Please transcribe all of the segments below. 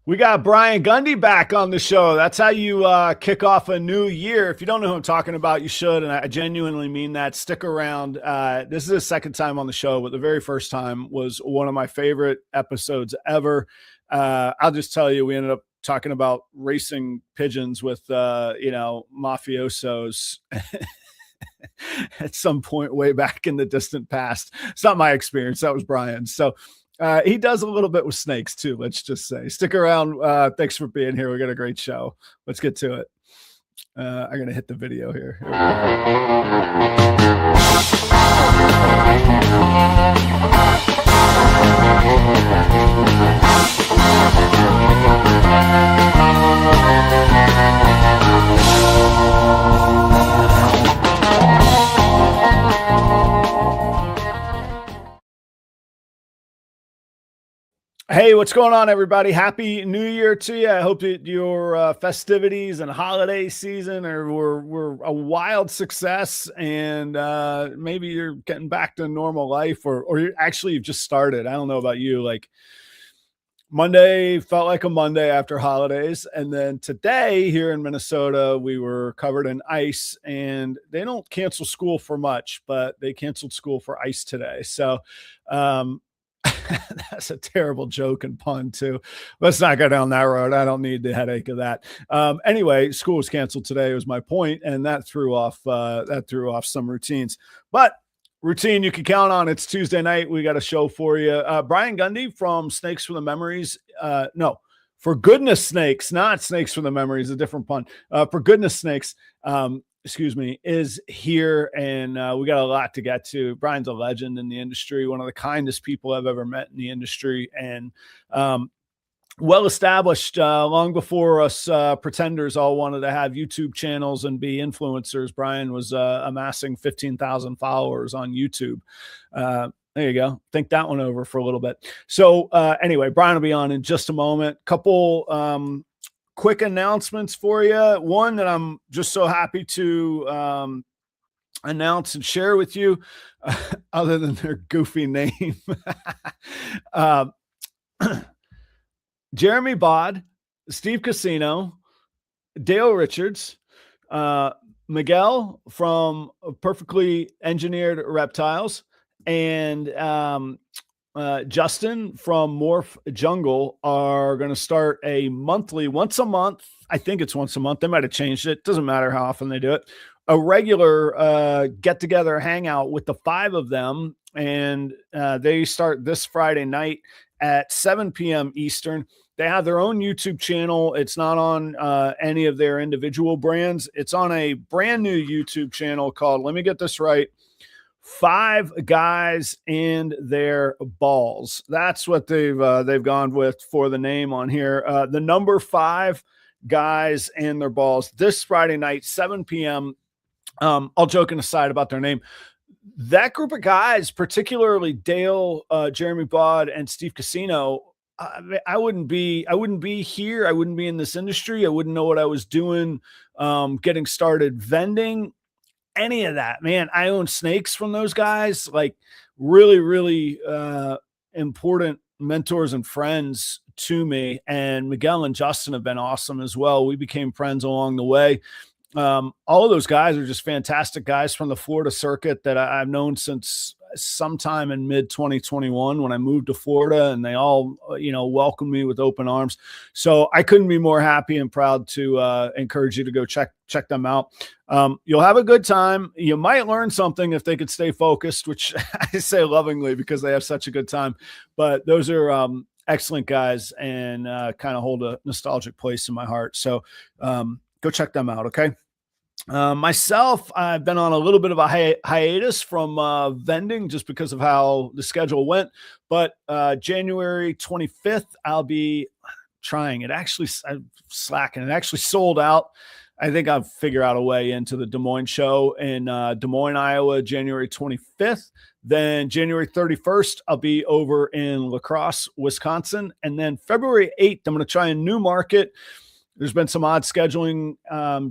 We got Brian Gundy back on the show. That's how you kick off a new year. If you don't know who I'm talking about, you should, and I genuinely mean that. Stick around. This is the second time on the show, but the very first time was one of my favorite episodes ever. I'll just tell you, we ended up talking about racing pigeons with, mafiosos at some point way back in the distant past. It's not my experience. That was Brian's. So he does a little bit with snakes too, let's just say. Stick around. Thanks for being here. We got a great show. Let's get to it. I'm going to hit the video here. Hey, what's going on, everybody? Happy New Year to you. I hope that your festivities and holiday season were a wild success, and maybe you're getting back to normal life, or you've just started. I don't know about you. Like, Monday felt like a Monday after holidays, and then today here in Minnesota, we were covered in ice, and they don't cancel school for much, but they canceled school for ice today. So, that's a terrible joke and pun too. Let's not go down that road. I don't need the headache of that. Anyway, school was canceled today was my point, and that threw off some routines. But routine you can count on. It's Tuesday night. We got a show for you. Brian Gundy from Snakes for the Memories. No, for Goodness Snakes, not Snakes for the Memories, a different pun. For Goodness Snakes. Is here, and we got a lot to get to. Brian's a legend in the industry, one of the kindest people I've ever met in the industry, and well established long before us pretenders all wanted to have YouTube channels and be influencers. Brian was amassing 15,000 followers on YouTube. There you go. Think that one over for a little bit. So anyway, Brian will be on in just a moment. Couple quick announcements for you. One that I'm just so happy to announce and share with you, other than their goofy name. Jeremy Bod, Steve Casino, Dale Richards, Miguel from Perfectly Engineered Reptiles, and Justin from Morph Jungle are going to start a monthly, once a month. I think it's once a month. They might have changed it. Doesn't matter how often they do it. A regular get together hangout with the five of them. And they start this Friday night at 7 p.m. Eastern. They have their own YouTube channel. It's not on any of their individual brands. It's on a brand new YouTube channel called, let me get this right, Five Guys and Their Balls. That's what they've gone with for the name on here. The number 5 Guys and Their Balls this Friday night, 7 p.m. All joking aside about their name, that group of guys, particularly Dale, Jeremy Bod, and Steve Casino, I wouldn't be here. I wouldn't be in this industry. I wouldn't know what I was doing, getting started vending. Any of that, man. I own snakes from those guys, like really, really important mentors and friends to me. And Miguel and Justin have been awesome as well. We became friends along the way. All of those guys are just fantastic guys from the Florida circuit that I've known since sometime in mid 2021 when I moved to Florida, and they all, welcomed me with open arms. So I couldn't be more happy and proud to encourage you to go check them out. You'll have a good time. You might learn something if they could stay focused, which I say lovingly because they have such a good time. But those are excellent guys and kind of hold a nostalgic place in my heart. So go check them out. Okay. Myself, I've been on a little bit of a hiatus from vending just because of how the schedule went. But January 25th, I'll be trying it. Actually, I'm slacking. It actually sold out. I think I'll figure out a way into the Des Moines show in Des Moines, Iowa, January 25th. Then January 31st, I'll be over in La Crosse, Wisconsin. And then February 8th, I'm going to try a new market. There's been some odd scheduling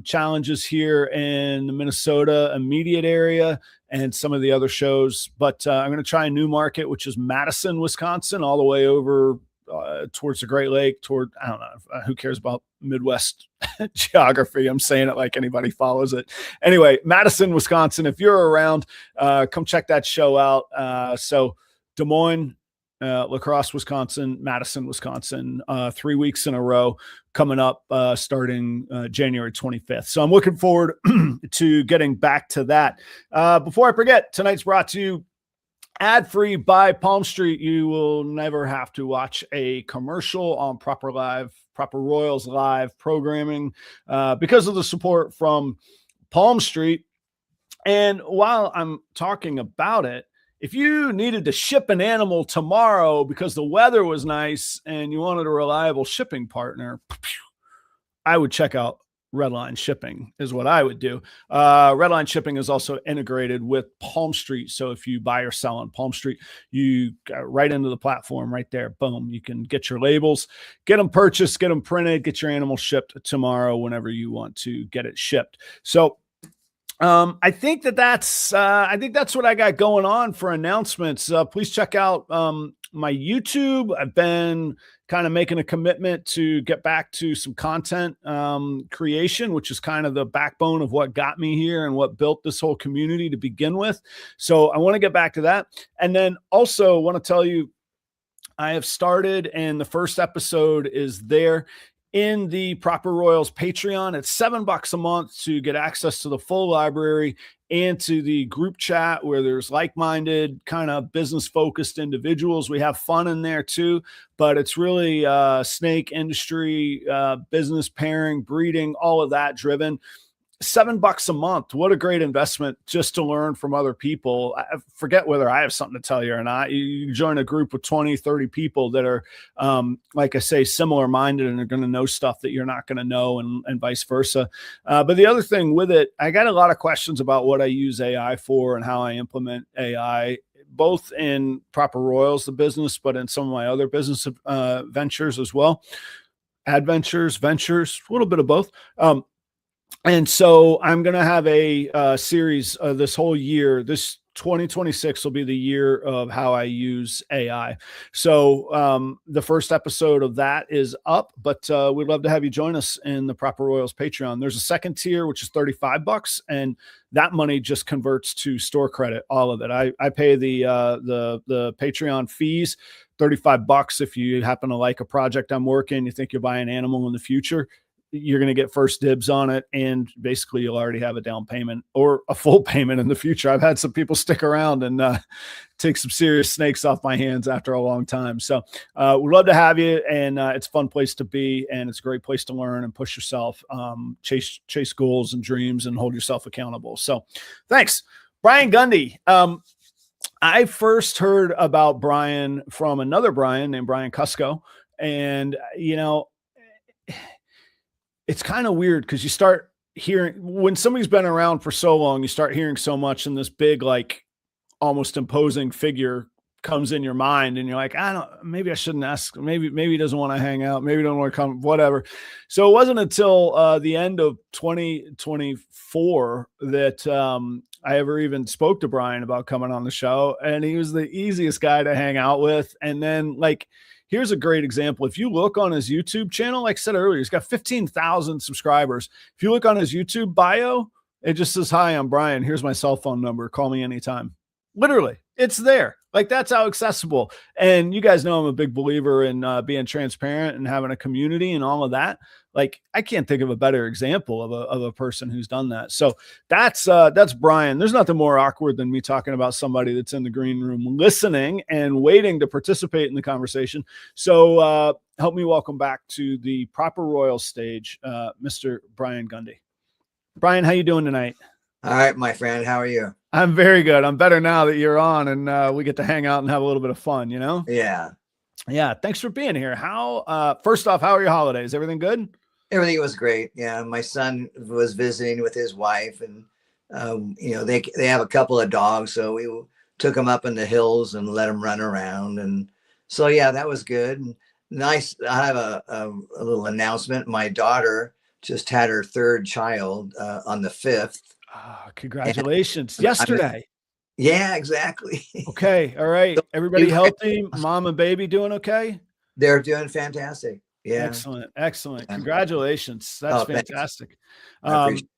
challenges here in the Minnesota immediate area and some of the other shows. But I'm going to try a new market, which is Madison, Wisconsin, all the way over towards the Great Lake, I don't know, who cares about Midwest geography? I'm saying it like anybody follows it. Anyway, Madison, Wisconsin. If you're around, come check that show out. So Des Moines, La Crosse, Wisconsin, Madison, Wisconsin, 3 weeks in a row coming up, starting January 25th. So I'm looking forward to getting back to that. Before I forget, tonight's brought to you ad-free by Palm Street. You will never have to watch a commercial on Proper Royals live programming because of the support from Palm Street. And while I'm talking about it, if you needed to ship an animal tomorrow because the weather was nice and you wanted a reliable shipping partner, I would check out Redline Shipping is what I would do. Redline Shipping is also integrated with Palm Street. So if you buy or sell on Palm Street, you go right into the platform right there. Boom. You can get your labels, get them purchased, get them printed, get your animal shipped tomorrow whenever you want to get it shipped. So I think that's what I got going on for announcements. Please check out my YouTube. I've been kind of making a commitment to get back to some content creation, which is kind of the backbone of what got me here and what built this whole community to begin with. So I want to get back to that. And then also want to tell you, I have started, and the first episode is there in the Proper Royals Patreon. It's $7 a month to get access to the full library and to the group chat where there's like-minded kind of business-focused individuals. We have fun in there too, but it's really snake industry, business pairing, breeding, all of that driven. $7 a month. What a great investment just to learn from other people. I forget whether I have something to tell you or not. You join a group with 20, 30 people that are, like I say, similar minded and are going to know stuff that you're not going to know, and vice versa. But the other thing with it, I got a lot of questions about what I use AI for and how I implement AI, both in Proper Royals, the business, but in some of my other business ventures as well. Adventures, ventures, a little bit of both. And so I'm going to have a series this whole year. This 2026 will be the year of how I use AI. So the first episode of that is up, but we'd love to have you join us in the Proper Royals Patreon. There's a second tier, which is $35, and that money just converts to store credit, all of it. I pay the Patreon fees, $35. If you happen to like a project I'm working, you think you'll buy an animal in the future, you're going to get first dibs on it. And basically you'll already have a down payment or a full payment in the future. I've had some people stick around and take some serious snakes off my hands after a long time. So we'd love to have you. And it's a fun place to be. And it's a great place to learn and push yourself, chase goals and dreams and hold yourself accountable. So thanks, Brian Gundy. I first heard about Brian from another Brian named Brian Cusco. And, you know, it's kind of weird because you start hearing, when somebody's been around for so long, you start hearing so much, and this big, like almost imposing figure comes in your mind, and you're like, maybe I shouldn't ask. Maybe he doesn't want to hang out. Maybe he doesn't want to come, whatever. So it wasn't until the end of 2024 that I ever even spoke to Brian about coming on the show. And he was the easiest guy to hang out with. And then, like, here's a great example. If you look on his YouTube channel, like I said earlier, he's got 15,000 subscribers. If you look on his YouTube bio, it just says, "Hi, I'm Brian. Here's my cell phone number. Call me anytime." Literally, it's there. Like, that's how accessible. And you guys know I'm a big believer in being transparent and having a community and all of that. Like, I can't think of a better example of a person who's done that. So that's Brian. There's nothing more awkward than me talking about somebody that's in the green room listening and waiting to participate in the conversation. So help me welcome back to the Proper Royal stage, Mr. Brian Gundy. Brian, how you doing tonight? All right, my friend. How are you? I'm very good. I'm better now that you're on and we get to hang out and have a little bit of fun, you know? Yeah. Yeah. Thanks for being here. First off, how are your holidays? Everything good? Everything was great. Yeah. My son was visiting with his wife, and, they have a couple of dogs. So we took them up in the hills and let them run around. And so, yeah, that was good. And nice. I have a little announcement. My daughter just had her third child on the 5th. Oh, congratulations. Yesterday. Yeah, exactly. Okay. All right. Everybody healthy? Mom and baby doing okay? They're doing fantastic. Yeah. Excellent. Excellent. Yeah. Congratulations. That's Oh, thanks. fantastic. I appreciate.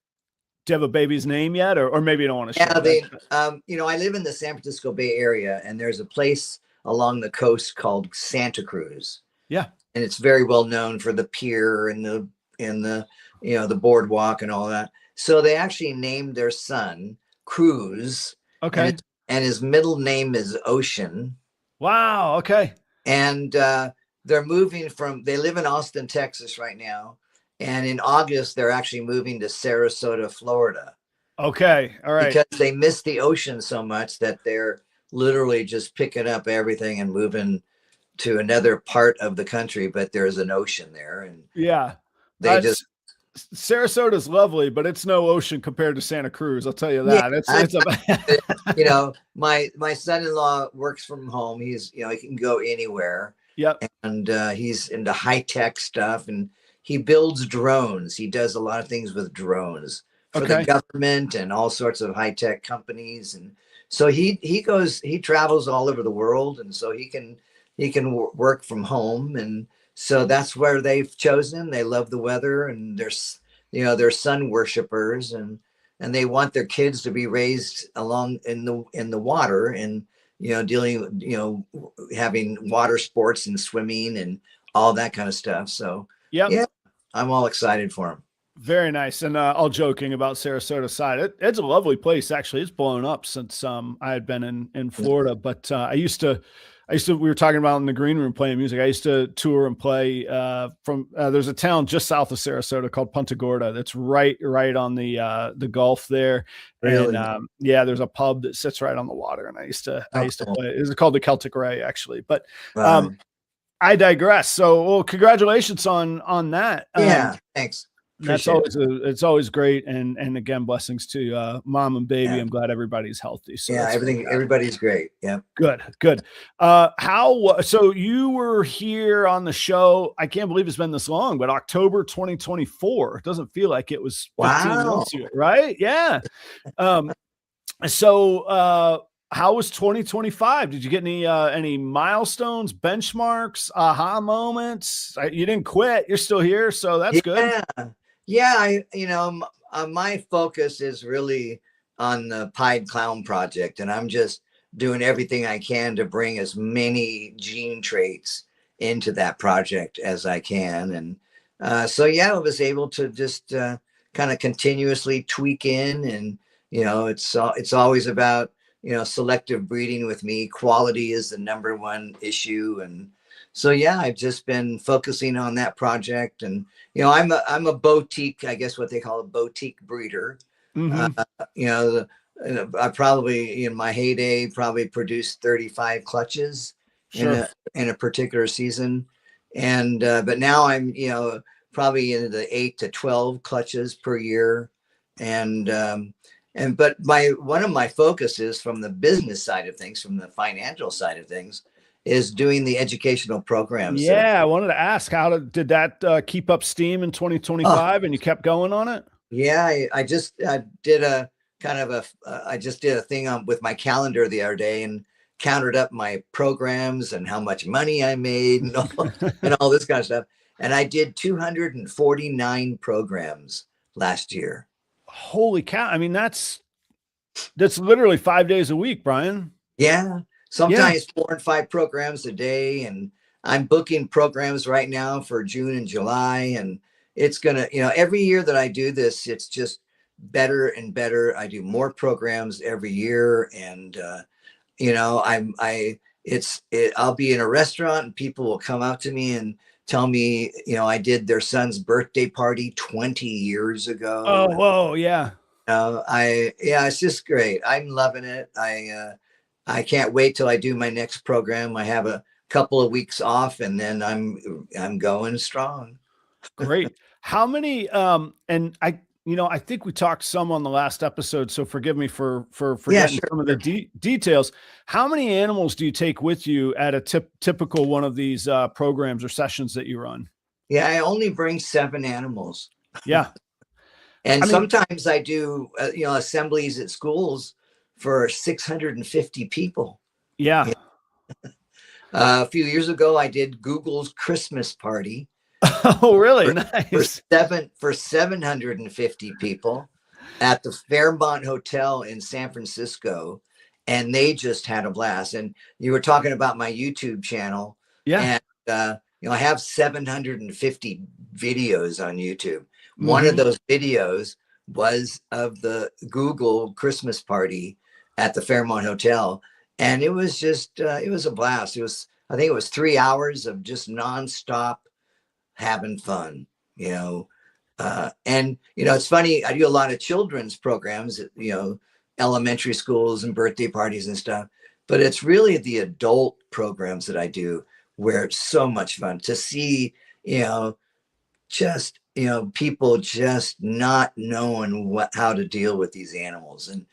Do you have a baby's name yet, or maybe you don't want to Yeah, share that? I live in the San Francisco Bay Area, and there's a place along the coast called Santa Cruz, Yeah. and it's very well known for the pier and the boardwalk and all that. So they actually named their son Cruz, and Okay. his middle name is Ocean, Wow. Okay. and they live in Austin, Texas right now, and in August they're actually moving to Sarasota, Florida, Okay. All right. because they miss the ocean so much that they're literally just picking up everything and moving to another part of the country, but there's an ocean there, and Yeah. they just Sarasota's lovely, but it's no ocean compared to Santa Cruz. I'll tell you yeah. that. It's a My son-in-law works from home. He can go anywhere. Yep. And he's into high-tech stuff, and he builds drones. He does a lot of things with drones for the government and all sorts of high-tech companies. And so he travels all over the world, and so he can work from home. And so that's where they've chosen. They love the weather, and they're sun worshipers, and they want their kids to be raised along in the water, and dealing, having water sports and swimming and all that kind of stuff. So yeah, I'm all excited for them. Very nice. And all joking about Sarasota side, it's a lovely place. Actually, it's blown up since I had been in Florida, but I used to, we were talking about in the green room playing music. I used to tour and play there's a town just south of Sarasota called Punta Gorda. That's right on the Gulf there. Really? And there's a pub that sits right on the water. And I used to play. It was called the Celtic Ray, actually. But I digress. So, well, congratulations on that. Yeah, thanks. That's it's always great, and again, blessings to mom and baby. I'm glad everybody's healthy. So everybody's great. Yeah, good. So you were here on the show. I can't believe it's been this long, but October 2024. It doesn't feel like it was 15 months ago, right? Yeah. How was 2025? Did you get any milestones, benchmarks, aha moments? You didn't quit. You're still here, so that's good. Yeah, my focus is really on the Pied Clown project, and I'm just doing everything I can to bring as many gene traits into that project as I can. And so I was able to just kind of continuously tweak in, and it's always about selective breeding with me. Quality is the number one issue, and so I've just been focusing on that project. And I'm a boutique, I guess what they call a boutique breeder. Mm-hmm. I probably in my heyday probably produced 35 clutches in a particular season, and but now I'm probably into the 8 to 12 clutches per year. But one of my focuses from the business side of things, from the financial side of things, is doing the educational programs. Yeah, I wanted to ask, did that keep up steam in 2025, and you kept going on it? Yeah, I just did a thing with my calendar the other day, and counted up my programs and how much money I made and all this kind of stuff. And I did 249 programs last year. Holy cow. I mean, that's literally 5 days a week, Brian. Yeah. Sometimes 4 and 5 programs a day. And I'm booking programs right now for June and July. And it's going to, every year that I do this, it's just better and better. I do more programs every year. And, I'll be in a restaurant and people will come up to me and tell me, I did their son's birthday party 20 years ago. Oh, whoa. Yeah. It's just great. I'm loving it. I can't wait till I do my next program. I have a couple of weeks off, and then I'm going strong. Great. How many, and I think we talked some on the last episode, so forgive me for forgetting some of the details. How many animals do you take with you at a typical one of these programs or sessions that you run? Yeah, I only bring 7 animals. Yeah. And sometimes I do, assemblies at schools for 650 people. Yeah. A few years ago, I did Google's Christmas party Oh, really? for, Nice. for 750 people at the Fairmont Hotel in San Francisco, and they just had a blast. And you were talking about my YouTube channel, Yeah. and I have 750 videos on YouTube. One of Hmm. those videos was of the Google Christmas party at the Fairmont Hotel, and it was just it was a blast. I think it was 3 hours of just nonstop having fun, you know. And it's funny, I do a lot of children's programs at, elementary schools and birthday parties and stuff, but it's really the adult programs that I do where it's so much fun to see, just, people just not knowing how to deal with these animals. And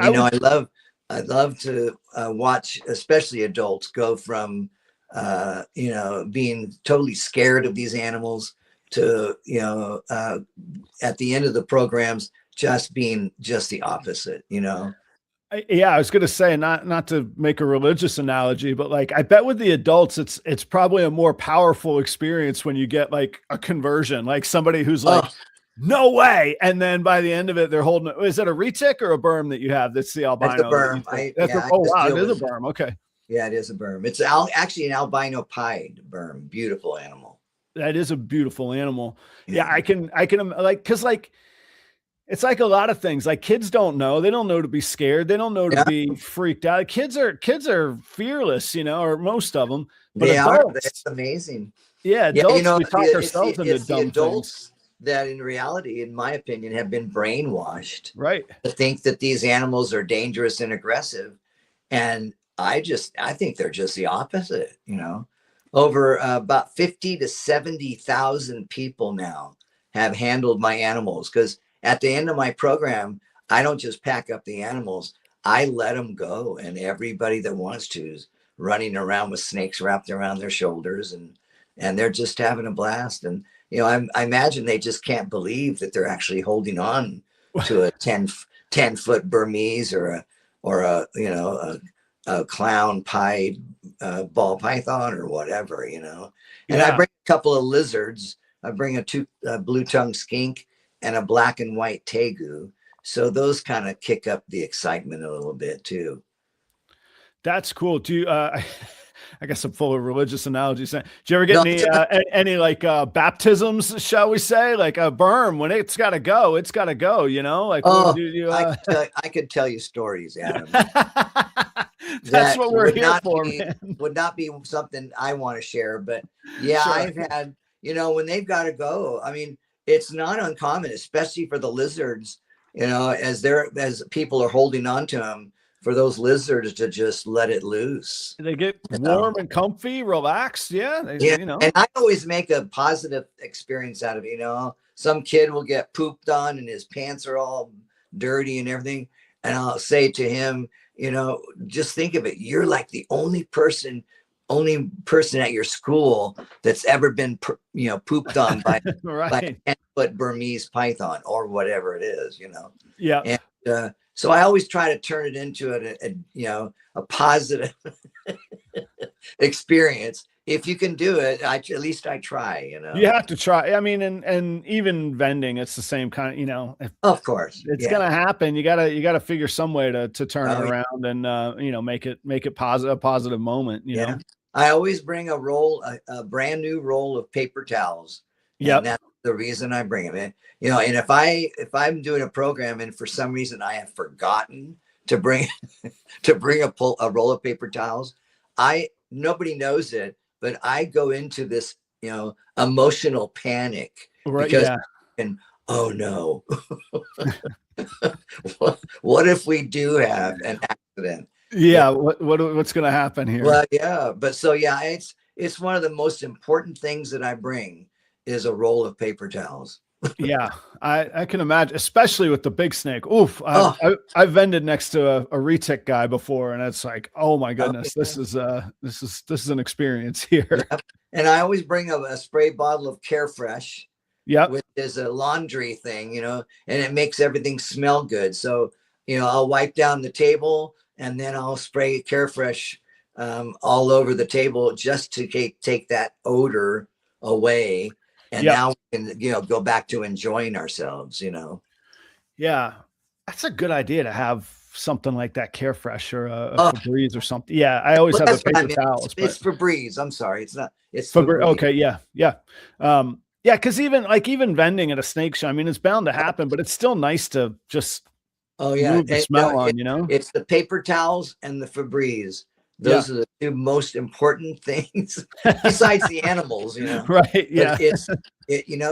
I would. I love to watch, especially adults, go from being totally scared of these animals to, at the end of the programs, just being just the opposite. Yeah, I was gonna say, not to make a religious analogy, but like I bet with the adults, it's probably a more powerful experience when you get like a conversion, like somebody who's like, Oh, no way, and then by the end of it, they're holding. Is it a retic or a berm that you have? That's the that's a albino. That you berm. think? That's I oh just wow, it deal is a with, berm. Okay, yeah, it is a berm. It's actually an albino pied berm. Beautiful animal. that is a beautiful animal. Yeah, Yeah. I can like because like it's like a lot of things. Like kids don't know. They don't know to be scared. They don't know to Yeah, be freaked out. Kids are fearless, or most of them. But they are. It's adults, amazing. yeah, Yeah, adults, we talk ourselves into it's the dumb things. adults that, in reality, in my opinion, have been brainwashed Right. to think that these animals are dangerous and aggressive, and I think they're just the opposite. Over about 50 to 70,000 people now have handled my animals, because at the end of my program, I don't just pack up the animals, I let them go, and everybody that wants to is running around with snakes wrapped around their shoulders, and they're just having a blast. And I imagine they just can't believe that they're actually holding on to a 10-foot Burmese or a clown pied ball python or whatever. And I Yeah. bring a couple of lizards. I bring a blue tongue skink and a black and white tegu. So those kind of kick up the excitement a little bit too. That's cool. Do you, I guess I'm full of religious analogies. Do you ever get No, any like baptisms, shall we say, like a berm when it's got to go, it's got to go, like oh, do you, I could tell you stories, Adam. that's That what we're here for, man. would not be something I want to share. But yeah, Sure. I've had, when they've got to go, I mean, it's not uncommon, especially for the lizards, as people are holding on to them, for those lizards to just let it loose. They get you know? warm and comfy, relaxed. Yeah. Yeah. And I always make a positive experience out of it. Some kid will get pooped on and his pants are all dirty and everything. And I'll say to him, just think of it. You're like the only person at your school that's ever been, pooped on by Right. a 10-foot Burmese python or whatever it is. Yeah. And so I always try to turn it into a positive experience. If you can do it, at least I try. You have to try. I mean, and even vending, it's the same kind of, Of course, it's gonna happen. You gotta figure some way to turn it around and make it positive, a positive moment. Yeah. I always bring a brand new roll of paper towels. Yeah. And that's the reason I bring them in. And if I'm doing a program and for some reason I have forgotten to bring a roll of paper towels, nobody knows it, but I go into this emotional panic, Right. because Yeah. and oh no, what if we do have an accident? Yeah. What's gonna happen here? Well, yeah, but so yeah, it's one of the most important things that I bring is a roll of paper towels. Yeah, I can imagine, especially with the big snake. Oof, I've vended next to a retic guy before, and it's like, oh my goodness, this is an experience here. Yep. And I always bring a spray bottle of Carefresh, which is a laundry thing, and it makes everything smell good. So I'll wipe down the table and then I'll spray Carefresh all over the table just to take that odor away. And Yep. now we can, go back to enjoying ourselves, Yeah. That's a good idea to have something like that Carefresh or a Oh, Febreze or something. Yeah. I always well, have the that's what I paper mean. towels, It's but Febreze. I'm sorry. It's not, it's Febreze. Febreze. Okay. Yeah. Yeah. Yeah. Cause even vending at a snake show, I mean, it's bound to happen, but it's still nice to just Oh yeah. move the And, smell on, you know? it's the paper towels and the Febreze. Yeah. Those are the two most important things besides the animals, Right. Yeah. But it's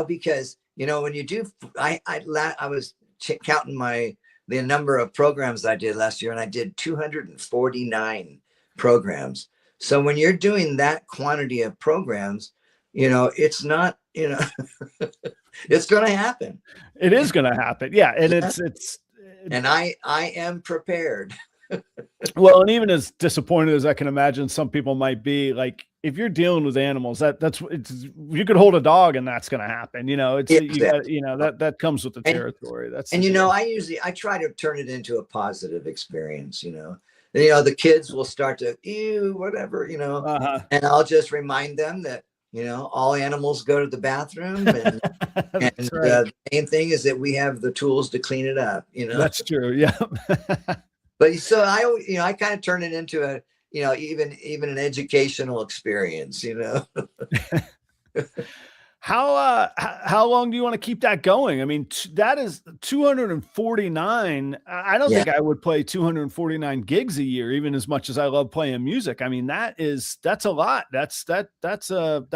because when you do, I was counting the number of programs I did last year, and I did 249 programs. So when you're doing that quantity of programs, it's not, it's going to happen. It is going to happen. Yeah. And and I am prepared. Well, and even as disappointed as I can imagine some people might be, like if you're dealing with animals, you could hold a dog and that's going to happen. Exactly. That comes with the territory. I try to turn it into a positive experience. The kids will start to ew, whatever, and I'll just remind them that all animals go to the bathroom, and right. The main thing is that we have the tools to clean it up. That's true. Yeah. But so I kind of turn it into a, even an educational experience, How long do you want to keep that going? I mean, that is 249. I don't think I would play 249 gigs a year, even as much as I love playing music. I mean, that's a lot. That's a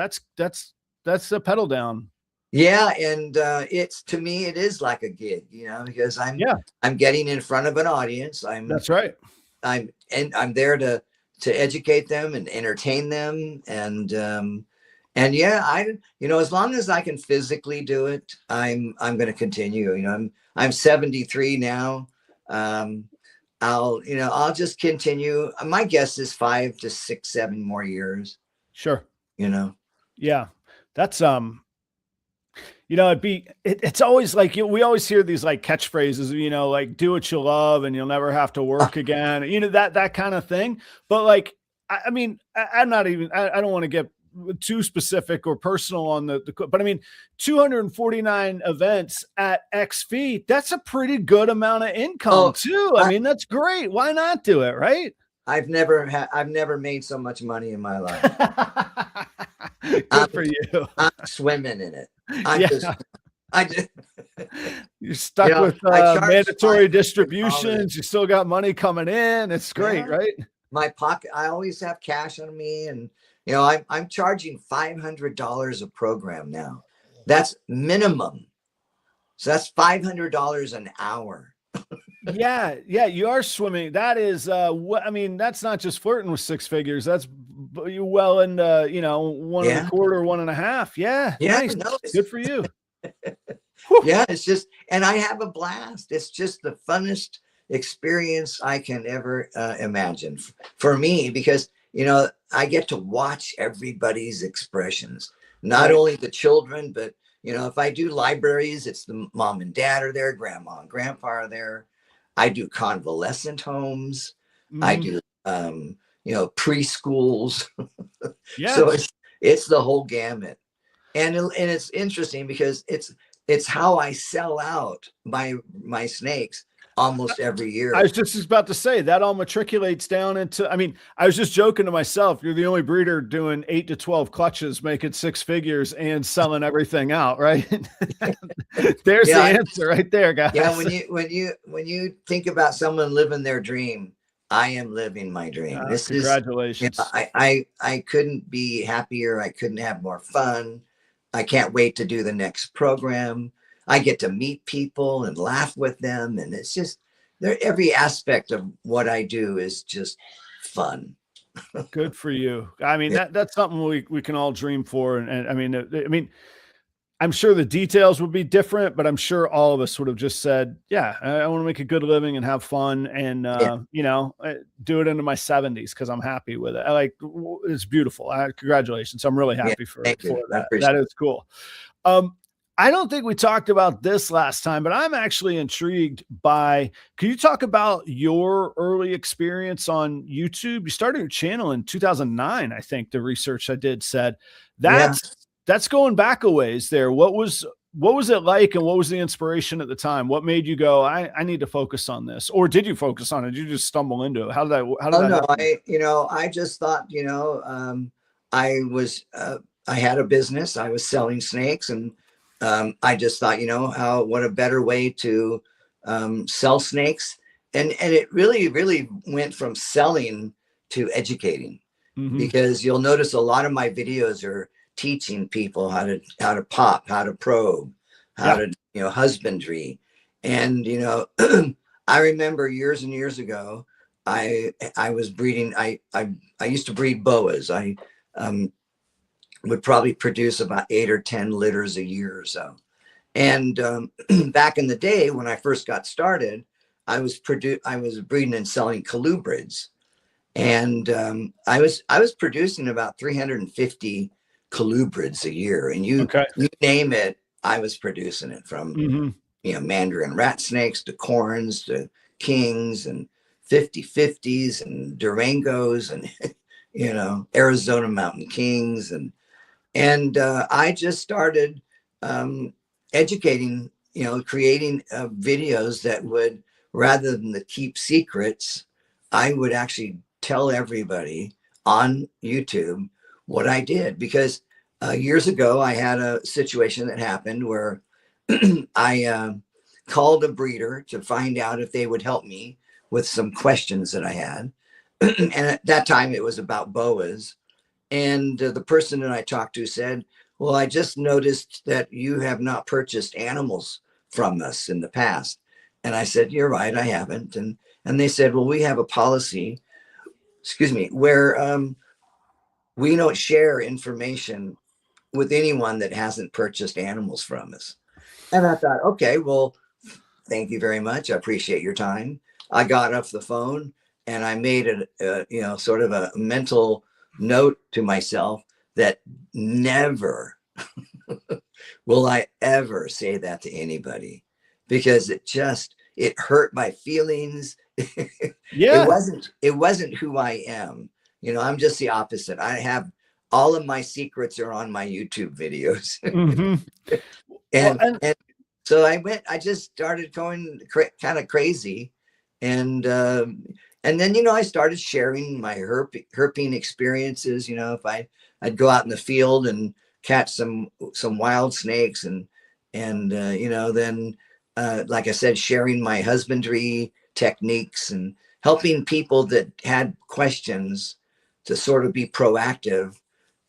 pedal down. Yeah. And to me, it is like a gig, because I'm getting in front of an audience. That's right. I'm there to educate them and entertain them. And yeah, as long as I can physically do it, I'm going to continue. I'm 73 now. I'll just continue. My guess is 5 to 6, 7 more years. Sure. Yeah. That's it's always like we always hear these like catchphrases, like do what you love and you'll never have to work again, that kind of thing. But like, I mean, I'm not even, I don't want to get too specific or personal on but I mean, 249 events at X feet, that's a pretty good amount of income too. I mean, that's great. Why not do it? Right. I've never made so much money in my life. Good for you. I'm swimming in it. You're stuck with mandatory distributions. You still got money coming in. It's great, right? My pocket, I always have cash on me, and I'm charging $500 a program now. That's minimum. So that's $500 an hour. Yeah, you are swimming. That is I mean, that's not just flirting with six figures. That's well into 1.25, 1.5. Yeah, nice. No, good for you. Yeah, it's just, and I have a blast. It's just the funnest experience I can ever imagine for me, because I get to watch everybody's expressions, not only the children, but if I do libraries, it's the mom and dad are there, grandma and grandpa are there. I do convalescent homes. I do preschools. So it's the whole gamut. And it's interesting because it's how I sell out my snakes almost every year. I was just about to say that all matriculates down into, I mean, I was just joking to myself, you're the only breeder doing 8 to 12 clutches, making 6 figures and selling everything out, right? There's the answer right there, guys. Yeah, when you think about someone living their dream, I am living my dream. Congratulations. I couldn't be happier. I couldn't have more fun. I can't wait to do the next program. I get to meet people and laugh with them. And it's just, every aspect of what I do is just fun. Good for you. I mean, that's something we can all dream for. And I mean, I'm sure the details would be different, but I'm sure all of us would have just said, yeah, I want to make a good living and have fun and, do it into my 70s because I'm happy with it. It's beautiful. Congratulations. I'm really happy for that. That is cool. I don't think we talked about this last time, but I'm actually intrigued by, can you talk about your early experience on YouTube? You started your channel in 2009, I think the research I did said. Yeah. That's going back a ways there. What was it like, and what was the inspiration at the time? What made you go, I need to focus on this? Or did you focus on it? Did you just stumble into it? How did Oh that no, happen? I just thought, I was, I had a business. I was selling snakes, and I just thought, what a better way to sell snakes, and it really, really went from selling to educating, Mm-hmm. because you'll notice a lot of my videos are teaching people how to pop, how to probe, how Yeah. to husbandry, and I remember years and years ago, I was breeding. I used to breed boas. I um, would probably produce about 8 or 10 litters a year or so. And back in the day when I first got started, I was breeding and selling colubrids, and I was producing about 350 colubrids a year, and Okay. you name it, I was producing it, from Mm-hmm. mandarin rat snakes to corns to kings and 50/50s and durangos and Arizona mountain kings, and I just started um, educating, creating videos that would, rather than the keep secrets, I would actually tell everybody on YouTube what I did. Because years ago, I had a situation that happened where I called a breeder to find out if they would help me with some questions that I had. And at that time, it was about boas. And the person that I talked to said, "Well, I just noticed that you have not purchased animals from us in the past." And I said, "You're right, I haven't." And they said, "Well, we have a policy, excuse me, where we don't share information with anyone that hasn't purchased animals from us." And I thought, okay, well, thank you very much. I appreciate your time. I got off the phone and I made it, sort of a mental note to myself that never will I ever say that to anybody, because it hurt my feelings. Yeah. It wasn't who I am. I'm just the opposite. I have all of my secrets are on my YouTube videos. Mm-hmm. Well, And so I just started going kind of crazy, and then I started sharing my herping experiences. If I'd go out in the field and catch some wild snakes, and then like I said, sharing my husbandry techniques and helping people that had questions to sort of be proactive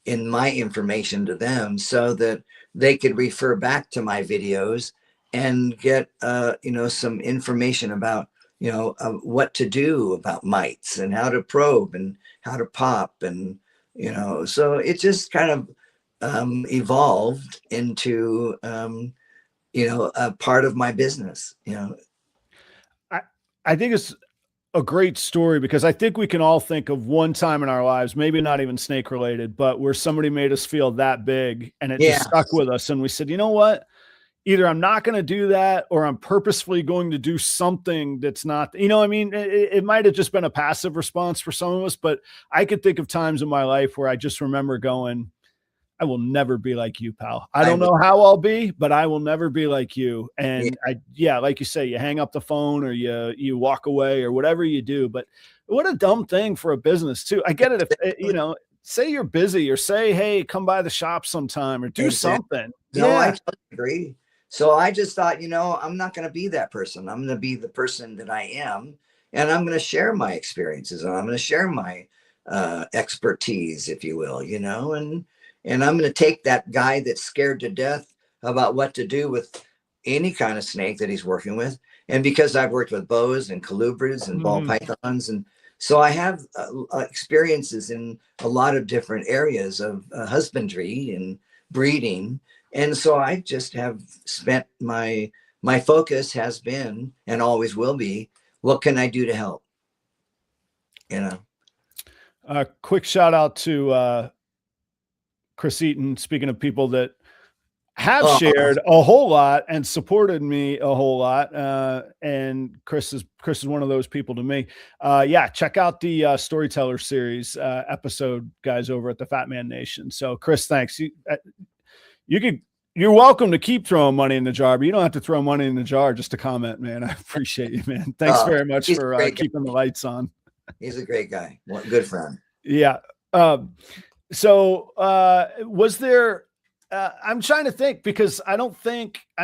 in my information to them, so that they could refer back to my videos and get some information about what to do about mites and how to probe and how to pop, and so it just kind of evolved into a part of my business. I, I think it's a great story, because I think we can all think of one time in our lives, maybe not even snake related, but where somebody made us feel that big and it just Yeah, stuck with us. And we said, you know what? Either I'm not going to do that, or I'm purposefully going to do something that's not, I mean, it might have just been a passive response for some of us, but I could think of times in my life where I just remember going, I will never be like you, pal. I I don't would. know how I'll be, but I will never be like you. Yeah, And yeah, like you say, you hang up the phone, or you walk away, or whatever you do. But what a dumb thing for a business too. I get it. If, say you're busy, or say, hey, come by the shop sometime, or do exactly. something. No, I Yeah. totally agree. So I just thought, I'm not going to be that person. I'm going to be the person that I am, and I'm going to share my experiences, and I'm going to share my expertise, if you will, and I'm going to take that guy that's scared to death about what to do with any kind of snake that he's working with. And because I've worked with boas and colubrids and ball Mhm. pythons, and so I have experiences in a lot of different areas of husbandry and breeding. And so I just have spent my focus has been, and always will be, what can I do to help? Quick shout out to Chris Eaton. Speaking of people that have Oh, shared a whole lot and supported me a whole lot. And Chris is one of those people to me. Yeah, check out the Storyteller series episode, guys, over at the Fat Man Nation. So Chris, thanks. You're welcome to keep throwing money in the jar, but you don't have to throw money in the jar just to comment, man. I appreciate you, man. Thanks very much for keeping the lights on. He's a great guy. Good friend. Yeah. So was there, I'm trying to think because I'm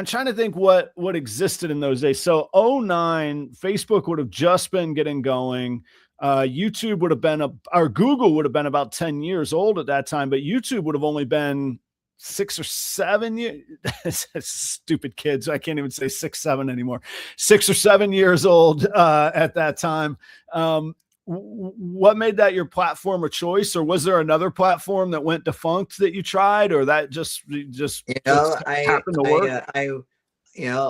trying to think what existed in those days. So 2009, Facebook would have just been getting going. YouTube would have been or Google would have been about 10 years old at that time, but YouTube would have only been 6 or 7 years. Stupid kids. I can't even say 6, 7 anymore. 6 or 7 years old at that time. What made that your platform of choice, or was there another platform that went defunct that you tried, or that just happened to work?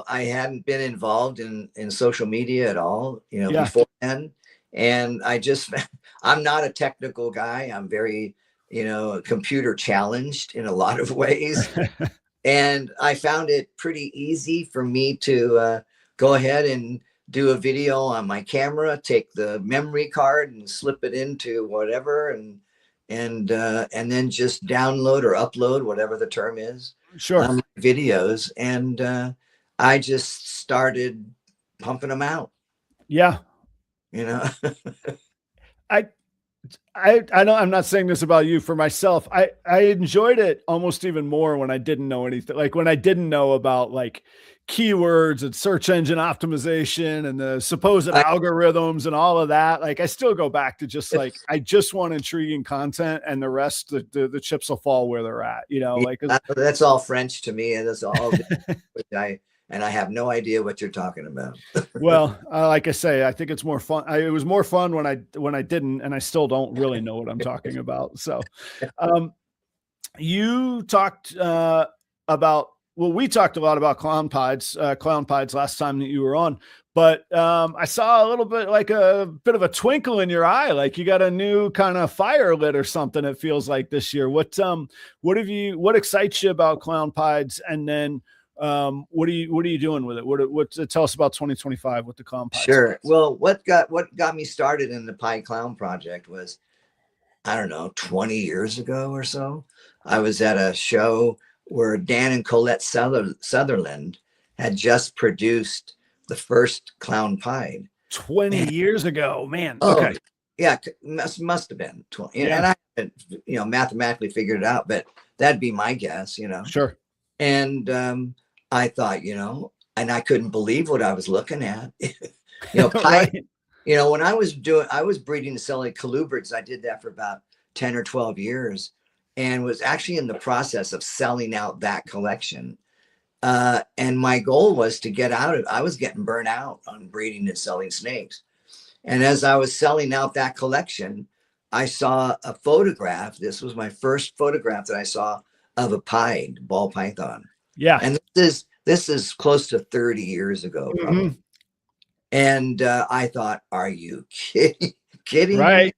I hadn't been involved in social media at all, before then. And I'm not a technical guy. I'm very, computer challenged in a lot of ways. And I found it pretty easy for me to go ahead and do a video on my camera, take the memory card and slip it into whatever, and then just download or upload, whatever the term is, videos. And I just started pumping them out. Yeah. I know I'm not saying this about you. For myself, I enjoyed it almost even more when I didn't know anything, like when I didn't know about like keywords and search engine optimization and the supposed algorithms and all of that. Like I still go back to just like, I just want intriguing content, and the rest, the chips will fall where they're at, like that's all French to me. And that's all and I have no idea what you're talking about. Well, like I say, I think it's more fun. It was more fun when I didn't, and I still don't really know what I'm talking about. So, you talked about, well, we talked a lot about clown pies last time that you were on, but I saw a little bit, like a bit of a twinkle in your eye, like you got a new kind of fire lit or something. It feels like this year. What excites you about clown pies? And then what are you doing with it? What tell us about 2025 with the clown pies? Sure. Well, what got me started in the Pie Clown project was, I don't know, 20 years ago or so. I was at a show where Dan and Colette Sutherland had just produced the first clown pie. 20 years ago, man. Okay. Yeah, must have been 20. Yeah. And I haven't, mathematically figured it out, but that'd be my guess, Sure. And I thought, and I couldn't believe what I was looking at. Pie, right. When I was breeding and selling colubrids, I did that for about 10 or 12 years, and was actually in the process of selling out that collection. And my goal was to get out of, I was getting burnt out on breeding and selling snakes. And as I was selling out that collection, I saw a photograph. This was my first photograph that I saw of a pied ball python. Yeah. And this is close to 30 years ago, probably. Mm-hmm. And I thought, are you kidding right. me?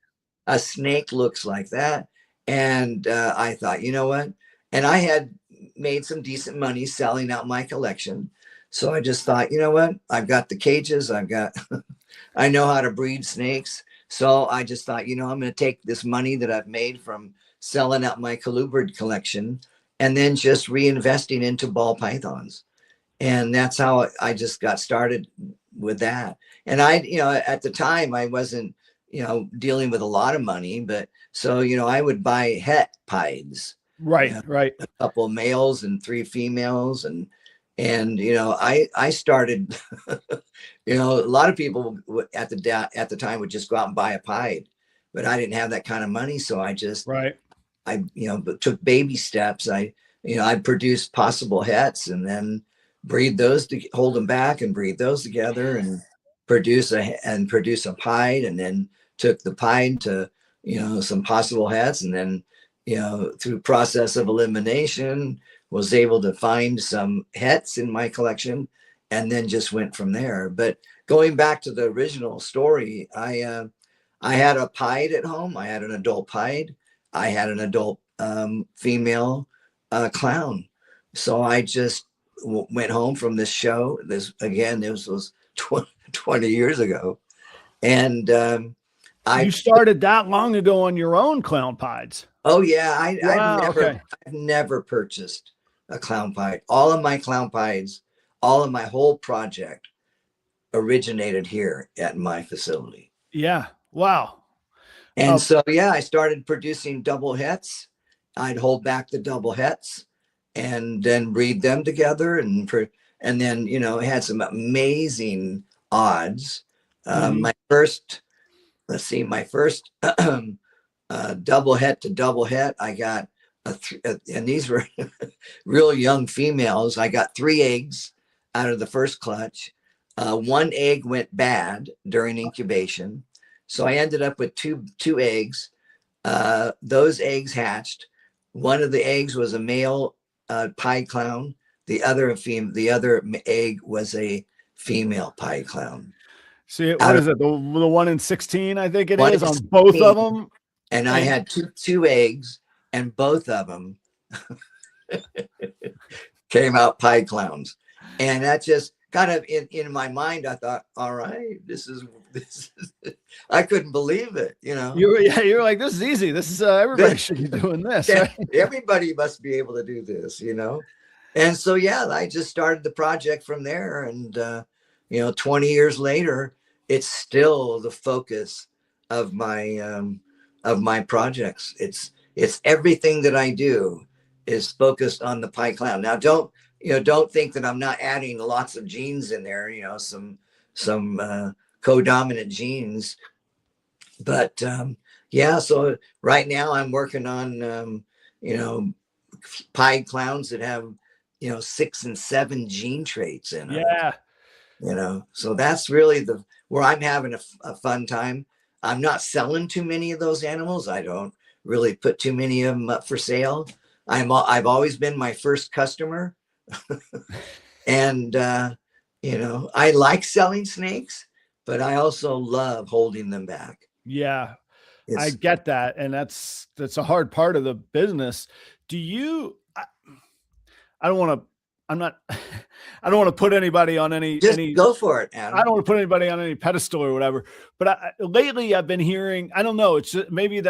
A snake looks like that. And I thought, you know what? And I had made some decent money selling out my collection. So I just thought, you know what? I've got the cages. I know how to breed snakes. So I just thought, I'm going to take this money that I've made from selling out my colubrid collection and then just reinvesting into ball pythons. And that's how I just got started with that. And at the time I wasn't, dealing with a lot of money, but so, I would buy het pieds. Right. Right. A couple of males and 3 females. And I started, a lot of people at the time would just go out and buy a pied, but I didn't have that kind of money. So I just, took baby steps. I'd produce possible hets and then breed those to hold them back and breed those together and produce a pied, and then took the pied to, some possible hets. And then, through process of elimination, was able to find some hets in my collection, and then just went from there. But going back to the original story, I had a pied at home. I had an adult pied. I had an adult female clown. So I just went home from this show. This was 20 years ago. And You started that long ago on your own clown pies. Oh yeah, Wow. Okay. I've never purchased a clown pie. All of my clown pies, all of my whole project originated here at my facility. Yeah. Wow. And so yeah, I started producing double hets. I'd hold back the double hets and then breed them together, and then it had some amazing odds. My first double het to double het, I got and these were real young females. I got 3 eggs out of the first clutch. 1 egg went bad during incubation, so I ended up with two eggs. Those eggs hatched. One of the eggs was a male pied clown. The other egg was a female pied clown. See, what is it? The 1 in 16, I think it is, on both of them. And I had two eggs, and both of them came out pied clowns. And that just kind of in my mind, I thought, all right, this is I couldn't believe it. You were like, this is easy. This is everybody should be doing this. Right? Everybody must be able to do this, And so yeah, I just started the project from there, and 20 years later, it's still the focus of my projects. It's everything that I do is focused on the pie clown. Now, don't think that I'm not adding lots of genes in there, some co-dominant genes. But yeah, so right now I'm working on pie clowns that have 6 and 7 gene traits in them. Yeah. So that's really where I'm having a fun time. I'm not selling too many of those animals. I don't really put too many of them up for sale. I've always been my first customer. And, I like selling snakes, but I also love holding them back. Yeah, I get that. And that's a hard part of the business. Do you, I don't want to, I don't want to put anybody on any go for it, Adam. I don't want to put anybody on any pedestal or whatever, but lately I've been hearing, I don't know, it's just maybe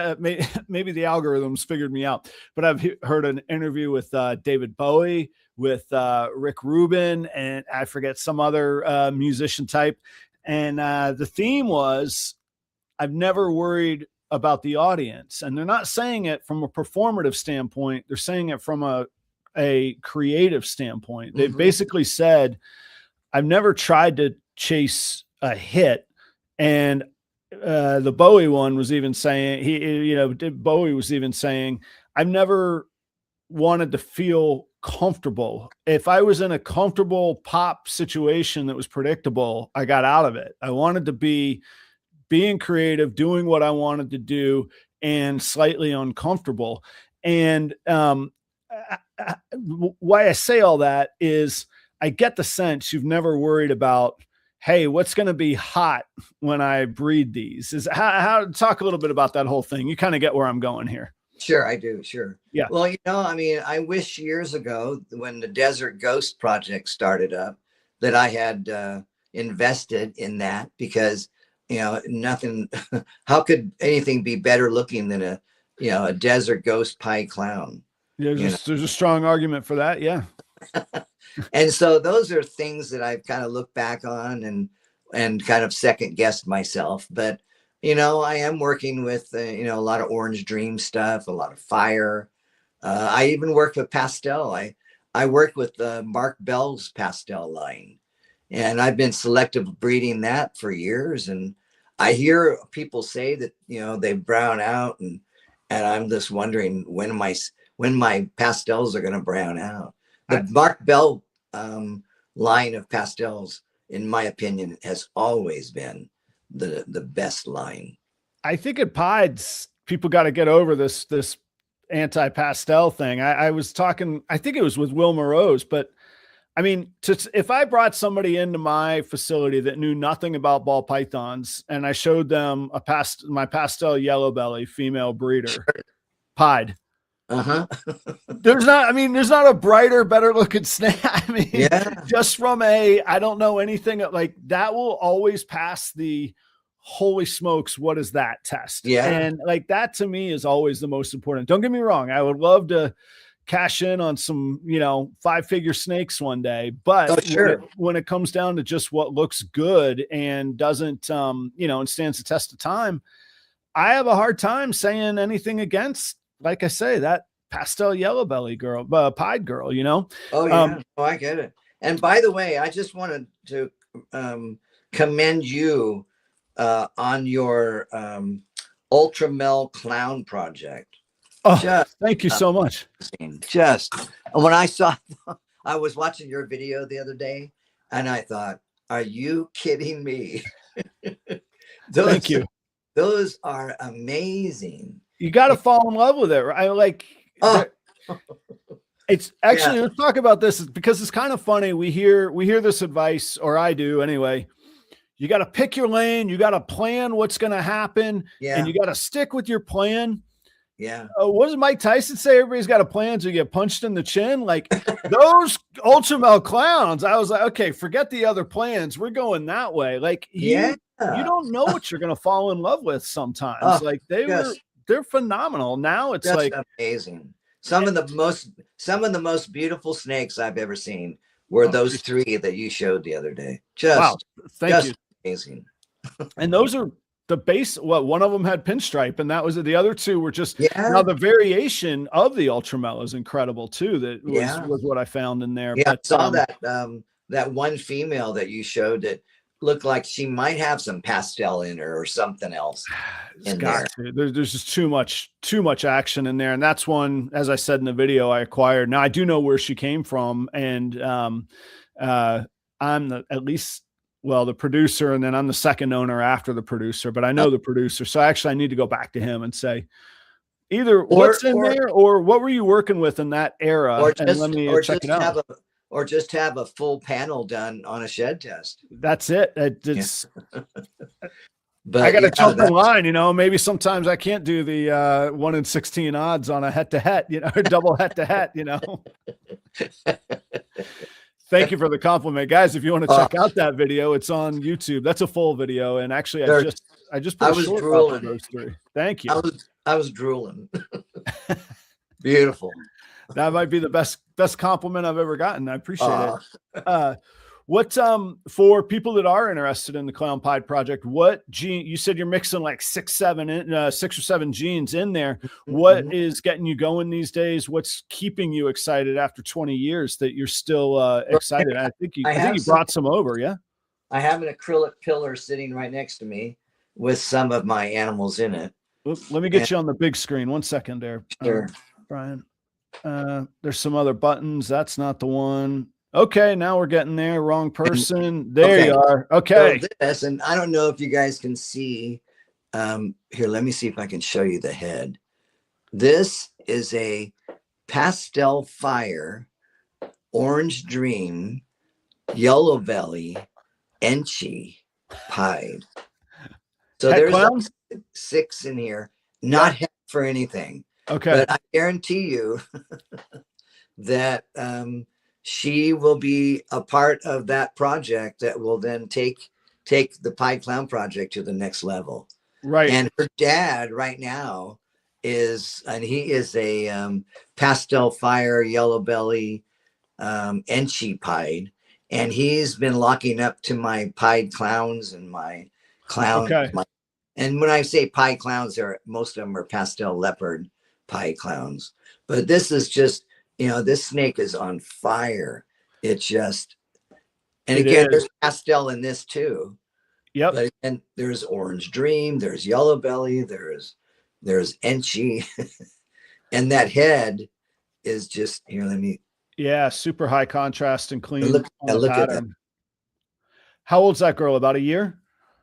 maybe the algorithms figured me out, but I've heard an interview with David Bowie, with Rick Rubin, and I forget some other musician type. And the theme was, I've never worried about the audience. And they're not saying it from a performative standpoint. They're saying it from a creative standpoint. They've basically said, I've never tried to chase a hit. And the Bowie one was even saying, Bowie was even saying, I've never wanted to feel comfortable. If I was in a comfortable pop situation that was predictable, I got out of it. I wanted to be being creative, doing what I wanted to do, and slightly uncomfortable. And why I say all that is I get the sense you've never worried about, hey, what's going to be hot when I breed these? Is how talk a little bit about that whole thing. You kind of get where I'm going here. Sure, I do. Sure. Yeah. Well, I wish years ago when the Desert Ghost Project started up that I had invested in that, because, nothing, how could anything be better looking than a Desert Ghost pie clown? Yeah, there's a strong argument for that. Yeah. And so those are things that I've kind of looked back on and kind of second guessed myself. But, I am working with, a lot of Orange Dream stuff, a lot of fire. I even work with Pastel. I work with Mark Bell's Pastel line, and I've been selective breeding that for years. And I hear people say that, they brown out, and I'm just wondering when my pastels are going to brown out. The Mark Bell line of pastels, in my opinion, has always been the best line. I think at Pieds, people got to get over this anti-pastel thing. I was talking, I think it was with Will Morose, but I mean, if I brought somebody into my facility that knew nothing about ball pythons, and I showed them my pastel yellow belly female breeder, pied, Uh-huh. There's not, I mean, there's not a brighter, better looking snake. I mean, Yeah. just from a, I don't know anything like that will always pass the holy smokes, what is that test? Yeah. And like that to me is always the most important. Don't get me wrong. I would love to cash in on some, 5-figure snakes one day, but Oh, sure. when it comes down to just what looks good and doesn't, and stands the test of time, I have a hard time saying anything against, like I say, that pastel yellow belly girl, pied girl, Oh, yeah. Oh, I get it. And by the way, I just wanted to commend you on your Ultramel Clown project. Oh, Just thank you so much. just when I saw, I was watching your video the other day, and I thought, "Are you kidding me?" Thank you. Those are amazing. You got to fall in love with it. Right? Like, Oh, it's actually, let's talk about this because it's kind of funny. We hear this advice, or I do anyway. You got to pick your lane. You got to plan what's going to happen, and you got to stick with your plan. Yeah. What does Mike Tyson say? Everybody's got a plan to get punched in the chin. Like those Ultramel clowns. I was like, okay, forget the other plans. We're going that way. Like you don't know what you're going to fall in love with sometimes. Like they're phenomenal. Now it's like amazing. Some of the most beautiful snakes I've ever seen were those 3 that you showed the other day. Thank you. Amazing. And those are the base. One of them had pinstripe, and that was it. The other 2 were just now the variation of the Ultramel is incredible too. That was what I found in there. Yeah, but, I saw that one female that you showed that looked like she might have some pastel in her or something else. There's just too much action in there, and that's one, as I said in the video, I acquired. Now I do know where she came from, and I'm the producer, and then I'm the second owner after the producer, but I know the producer. So actually I need to go back to him and say either what's in there or what were you working with in that era? Or check it out. Or just have a full panel done on a shed test. That's it. It's, but I got to jump in line, maybe sometimes I can't do the 1 in 16 odds on a head-to-head, double head-to-head, Thank you for the compliment, guys. If you want to check out that video, it's on YouTube. That's a full video, and actually, I just put a short drooling. Of those 3. Thank you. I was drooling. Beautiful. That might be the best compliment I've ever gotten. I appreciate it. What for people that are interested in the Clown Pied project, what gene you said you're mixing like 6 or 7 genes in there. What is getting you going these days? What's keeping you excited after 20 years that you're still excited? I think you brought some over. Yeah. I have an acrylic pillar sitting right next to me with some of my animals in it. Let me get you on the big screen. 1 second there. Sure. Brian. There's some other buttons. That's not the one. Okay, now we're getting there. Wrong person. There you are. Okay. So this, and I don't know if you guys can see. Here, let me see if I can show you the head. This is a Pastel Fire, Orange Dream, Yellow Belly, Enchi pied. So there's like 6 in here. Not head for anything. Okay. But I guarantee you that she will be a part of that project that will then take the Pied Clown project to the next level. Right. And her dad right now is a Pastel Fire, Yellow Belly, Enchi pied. And he's been locking up to my pied clowns and my clown. Okay. And when I say pied clowns, most of them are pastel leopard pied clowns. But this is just, this snake is on fire. It's just, and again, there's pastel in this too. Yep. But and there's Orange Dream, there's Yellow Belly, there's Enchi, and that head is just here. Let me. Yeah, super high contrast and clean. Look at that. How old's that girl? About a year?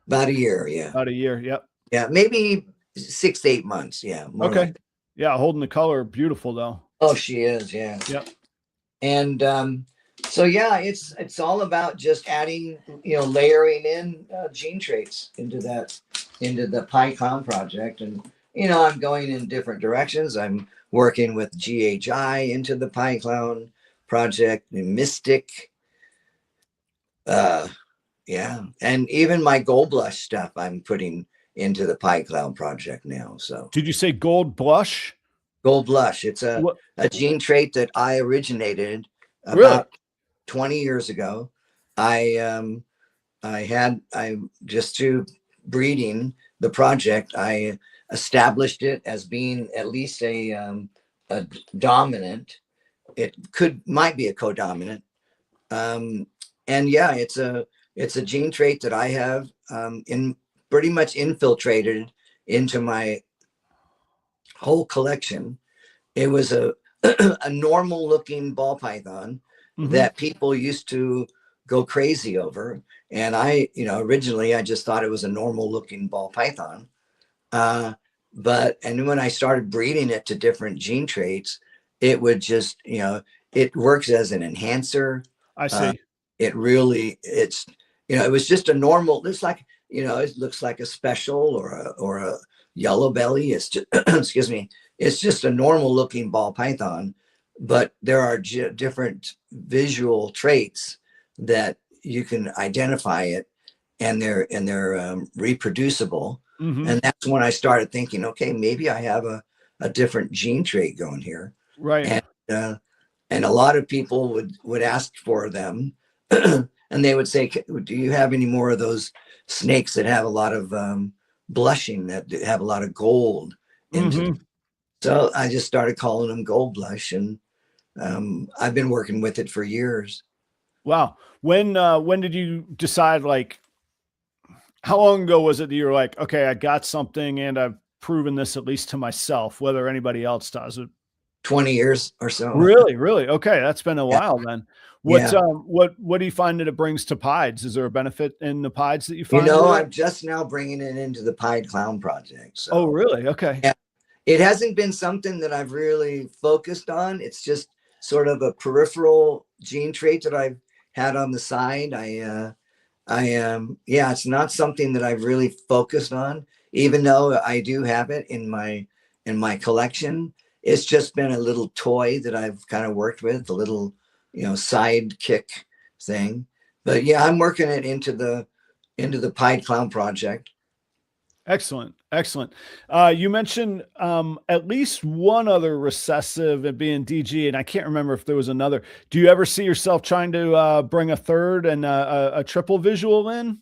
About a year, yeah. About a year, yep. Yeah, maybe 6 to 8 months, yeah. Okay. Like yeah, holding the color, beautiful though. Oh, she is, yeah. Yep. And so yeah, it's all about just adding, layering in gene traits into the Pied Clown project. And I'm going in different directions. I'm working with GHI into the Pine Clown project, and Mystic. Yeah. And even my gold blush stuff I'm putting into the Pine Clown project now. So Did you say gold blush? gold blush, it's a What? gene trait that I originated Really? about 20 years ago. I just through breeding the project, I established it as being at least a dominant. It might be a co-dominant. And yeah, it's a gene trait that I have in pretty much infiltrated into my whole collection. It was a a normal looking ball python that people used to go crazy over. And originally I just thought it was a normal looking ball python. And when I started breeding it to different gene traits, it would just, it works as an enhancer. I see. It was just a normal, it's like, it looks like a special or a yellow belly. It's just, excuse me, it's just a normal looking ball python, but there are different visual traits that you can identify it, and they're reproducible. And that's when I started thinking, okay, maybe I have a different gene trait going here. Right. And a lot of people would ask for them, and they would say, do you have any more of those snakes that have a lot of blushing, that have a lot of gold into them? So I just started calling them gold blush, and I've been working with it for years. Wow. When did you decide, like, how long ago was it that you were like, okay, I got something and I've proven this at least to myself, whether anybody else does it? 20 years or so. Really? Really? Okay. That's been a while then. What do you find that it brings to pieds? Is there a benefit in the pieds that you find? I'm just now bringing it into the Pied Clown project. So, oh, really? Okay. Yeah, it hasn't been something that I've really focused on. It's just sort of a peripheral gene trait that I've had on the side. It's not something that I've really focused on, even though I do have it in my collection. It's just been a little toy that I've kind of worked with, a little, sidekick thing. But yeah, I'm working it into the Pied Clown project. Excellent. Excellent. You mentioned at least one other recessive at being DG, and I can't remember if there was another. Do you ever see yourself trying to bring a third and a triple visual in?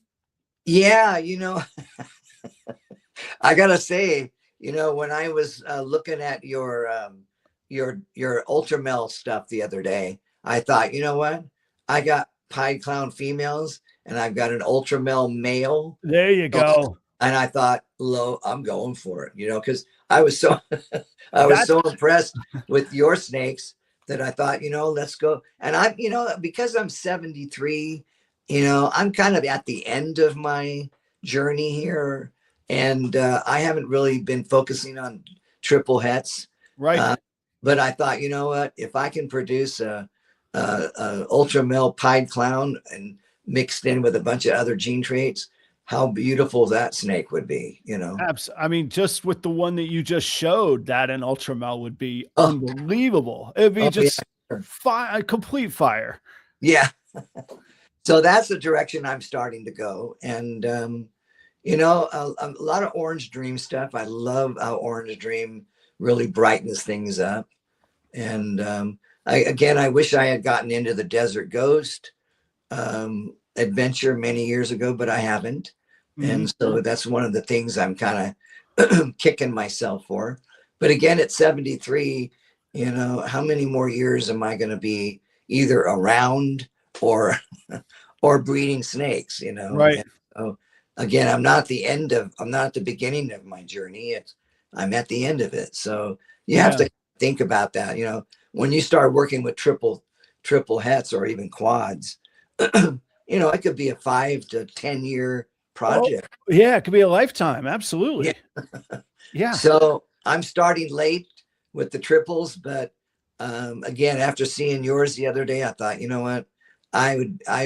Yeah, I gotta say, when I was looking at your Ultramel stuff the other day, I thought, you know what? I got Pied Clown females and I've got an Ultramel male. There you go. And I thought, I'm going for it, because I was so I was so impressed with your snakes that I thought, let's go. And I, because I'm 73, I'm kind of at the end of my journey here. And I haven't really been focusing on triple hets. Right. But I thought, you know what, if I can produce a Ultramel Pied Clown and mixed in with a bunch of other gene traits, how beautiful that snake would be, I mean, just with the one that you just showed, that an Ultramel would be unbelievable. It'd be just fire, complete fire. Yeah. So that's the direction I'm starting to go. And, a lot of Orange Dream stuff. I love how Orange Dream really brightens things up. And I wish I had gotten into the Desert Ghost adventure many years ago, but I haven't. And so that's one of the things I'm kind of kicking myself for. But again, at 73, how many more years am I going to be either around or breeding snakes, Right. And so again, I'm not at the beginning of my journey. I'm at the end of it. So you have to think about that. When you start working with triple hets or even quads, it could be a 5 to 10 year project. Oh, yeah, it could be a lifetime. Absolutely. Yeah. So I'm starting late with the triples, but again, after seeing yours the other day, I thought, you know what, I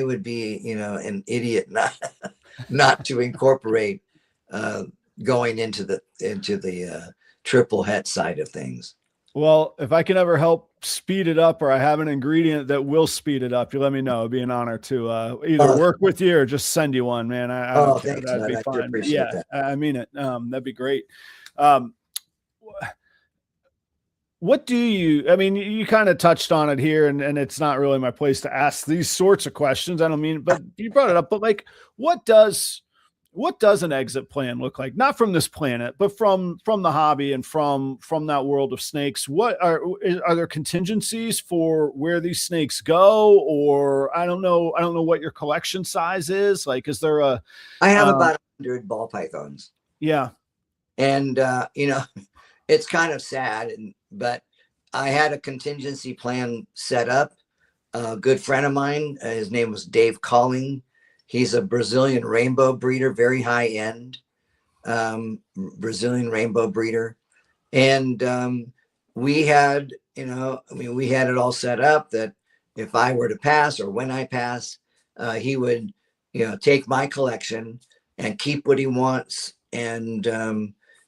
would be, an idiot not to incorporate going into the triple het side of things. Well, if I can ever help speed it up, or I have an ingredient that will speed it up, you let me know. It'd be an honor to either Oh, work with you or just send you one, man. I don't oh, care. thanks, That'd bud. be I sure fine. appreciate Yeah, that. I mean it. That'd be great. Um, what do you, I mean, you kind of touched on it here, and it's not really my place to ask these sorts of questions. I don't mean, but you brought it up, but like, what does, what does an exit plan look like? Not from this planet, but from the hobby and from that world of snakes. What are there contingencies for where these snakes go? Or I don't know what your collection size is. Like, is there a, I have um, about 100 ball pythons, yeah, and it's kind of sad, but I had a contingency plan set up. A good friend of mine, his name was Dave Calling. He's a Brazilian rainbow breeder, very high end Brazilian rainbow breeder. And we had, we had it all set up that if I were to pass or when I pass, he would, take my collection and keep what he wants, and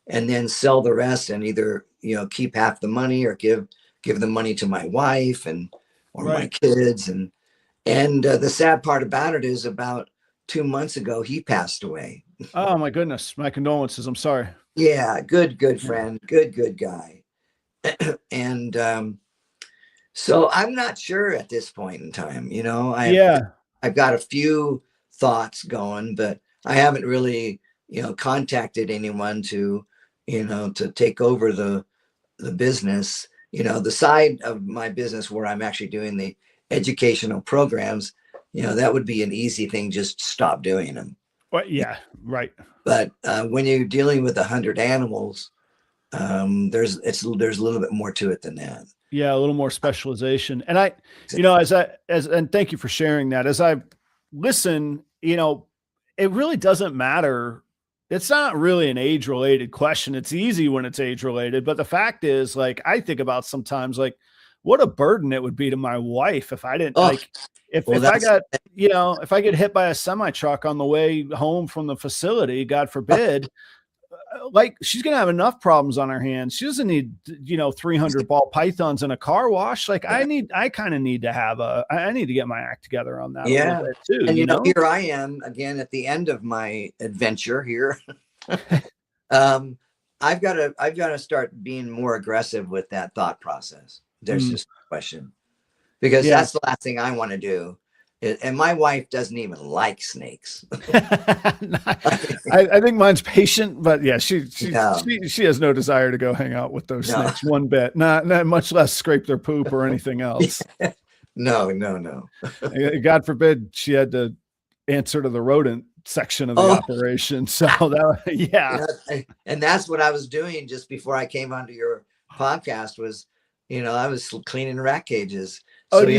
then sell the rest, and either, keep half the money or give the money to my wife or my right. kids. And the sad part about it is about 2 months ago, he passed away. Oh my goodness. My condolences. I'm sorry. Yeah, good Yeah. friend, good guy. And so I'm not sure at this point in time. Yeah. I've got a few thoughts going, but I haven't really, contacted anyone to take over the business. The side of my business where I'm actually doing the educational programs, that would be an easy thing. Just stop doing them. Well, yeah. Right. But when you're dealing with 100 animals, there's a little bit more to it than that. Yeah, a little more specialization. And and thank you for sharing that. As I listen, it really doesn't matter. It's not really an age related question. It's easy when it's age related. But the fact is, like, I think about sometimes, like, what a burden it would be to my wife if I didn't, Oh, like, well, if I got, if I get hit by a semi truck on the way home from the facility, God forbid, like, she's gonna have enough problems on her hands. She doesn't need 300 ball pythons in a car wash. Like, yeah. I kind of need to have I need to get my act together on that a little Yeah. bit too, And here I am again at the end of my adventure here. I've got to start being more aggressive with that thought process. There's just a question, because Yeah. that's the last thing I want to do. And my wife doesn't even like snakes. I think mine's patient, but yeah, she No. she has no desire to go hang out with those No. snakes one bit. Not much less scrape their poop or anything else. No. God forbid she had to answer to the rodent section of the operation. So yeah. And that's what I was doing just before I came onto your podcast was, I was cleaning rat cages. Oh, So, do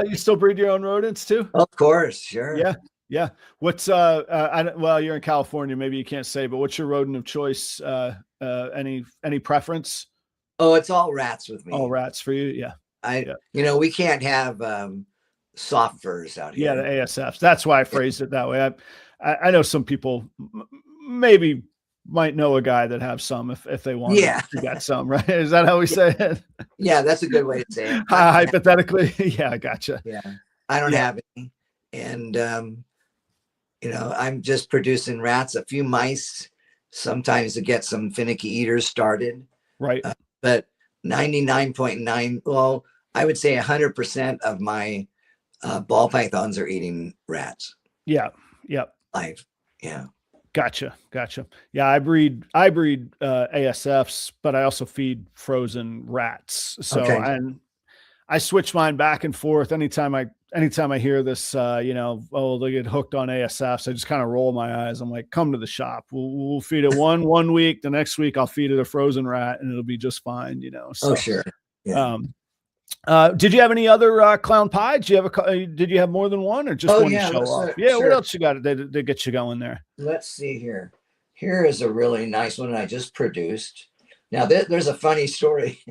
you still breed your own rodents too? of course, sure. Yeah. Yeah. What's well, you're in California, maybe you can't say, but what's your rodent of choice? Any preference? Oh, it's all rats with me. All rats for you? Yeah. We can't have soft furs out Yeah, here. the ASFs. That's why I phrased it that way. I know some people maybe might know a guy that have some if they want to get some, right? Is that how we say it? Yeah, that's a good way to say it. Hypothetically. Yeah, I gotcha. Yeah. I don't have any. And I'm just producing rats, a few mice, sometimes to get some finicky eaters started. Right. But 99.9, well, I would say 100% of my ball pythons are eating rats. Yeah. Yep. Live. Yeah. Gotcha. Yeah, I breed ASFs, but I also feed frozen rats. So and I switch mine back and forth anytime I hear this, they get hooked on ASFs. I just kind of roll my eyes. I'm like, come to the shop. We'll feed it one week. The next week I'll feed it a frozen rat and it'll be just fine. So, oh, sure. Yeah. Did you have any other clown pie? Did you have more than one or just one to show off? Yeah. Sure. What else you got to get you going there? Let's see here. Here is a really nice one I just produced. Now there's a funny story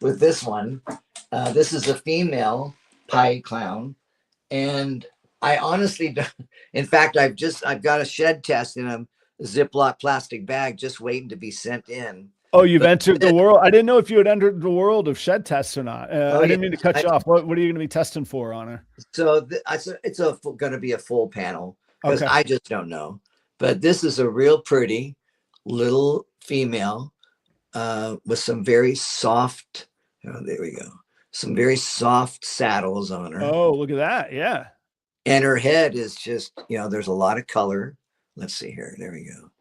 with this one. This is a female pie clown, and I honestly don't. In fact, I've got a shed test in a Ziploc plastic bag just waiting to be sent in. Oh, you've entered the world. I didn't know if you had entered the world of shed tests or not. Oh I yeah. didn't mean to cut you off. What are you going to be testing for on her? So it's going to be a full panel because Okay. I just don't know. But this is a real pretty little female with some very soft. Oh, there we go. Some very soft saddles on her. Oh, look at that. Yeah. And her head is just, there's a lot of color. Let's see here. There we go.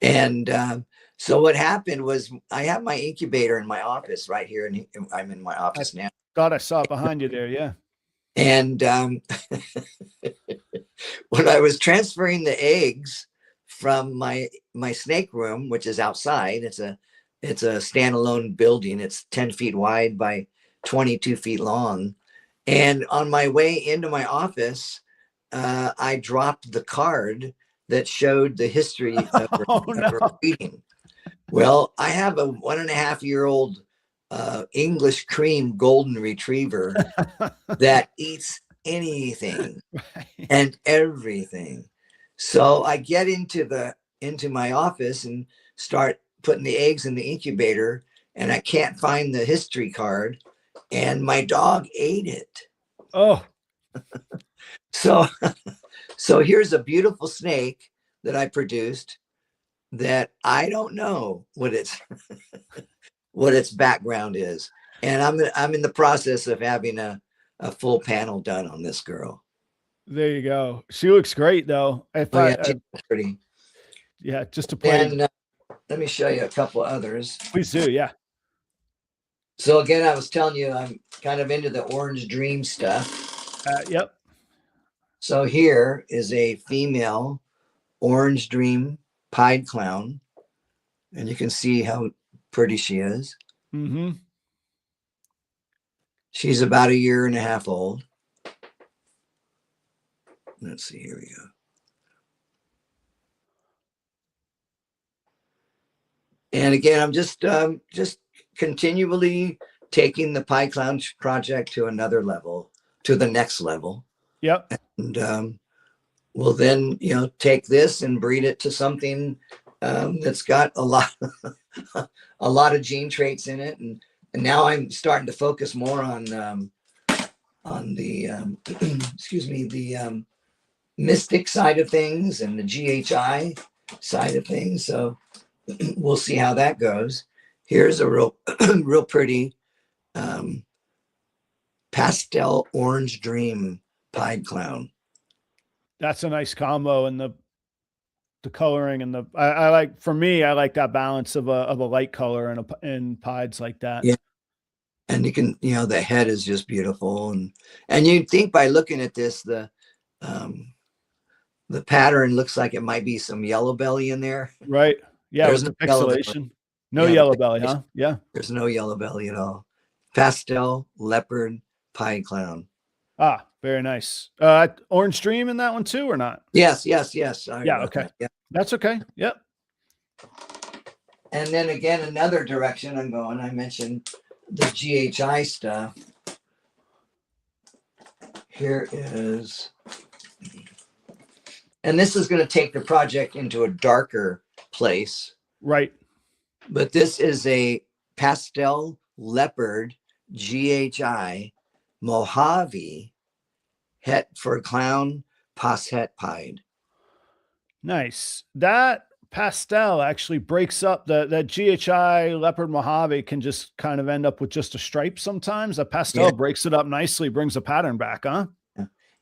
And so what happened was I have my incubator in my office right here, and I'm in my office now. God, I saw it behind you there. Yeah. And when I was transferring the eggs from my snake room, which is outside, it's a standalone building. It's 10 feet wide by 22 feet long. And on my way into my office, I dropped the card that showed the history of her breeding. Well, I have a 1.5-year-old English cream golden retriever that eats anything and everything. So I get into my office and start putting the eggs in the incubator, and I can't find the history card, and my dog ate it. Oh. So here's a beautiful snake that I produced that I don't know what its what its background is. And I'm in the process of having a full panel done on this girl. There you go. She looks great though. She's pretty. Yeah, just to play. And let me show you a couple others. Please do. Yeah. So again, I was telling you, I'm kind of into the orange dream stuff. Yep. So here is a female orange dream pied clown. And you can see how pretty she is. Mm-hmm. She's about 1.5 years old. Let's see, here we go. And again, I'm just continually taking the Pie Clown project to another level, to the next level. Yep. And we'll then, take this and breed it to something that's got a lot of gene traits in it. And now I'm starting to focus more on the excuse me, the mystic side of things and the GHI side of things. So we'll see how that goes. Here's a real pretty pastel orange dream pied clown. That's a nice combo, and the coloring and I like, for me, I like that balance of a light color and pieds like that. Yeah. And you can, the head is just beautiful. And you'd think by looking at this, the pattern looks like it might be some yellow belly in there. Right. Yeah. There's with the pixelation. No yellow belly, huh? Yeah. There's no yellow belly at all. Pastel, leopard, pie clown. Ah, very nice. Orange dream in that one too, or not? Yes. Sorry, yeah. Okay. Yeah. That's okay. Yep. And then again, another direction I'm going, I mentioned the GHI stuff. Here is, and this is going to take the project into a darker place. Right. But this is a pastel leopard GHI Mojave het for clown pashet pied. Nice. That pastel actually breaks up that GHI leopard Mojave can just kind of end up with just a stripe sometimes. A pastel breaks it up nicely, brings a pattern back, huh?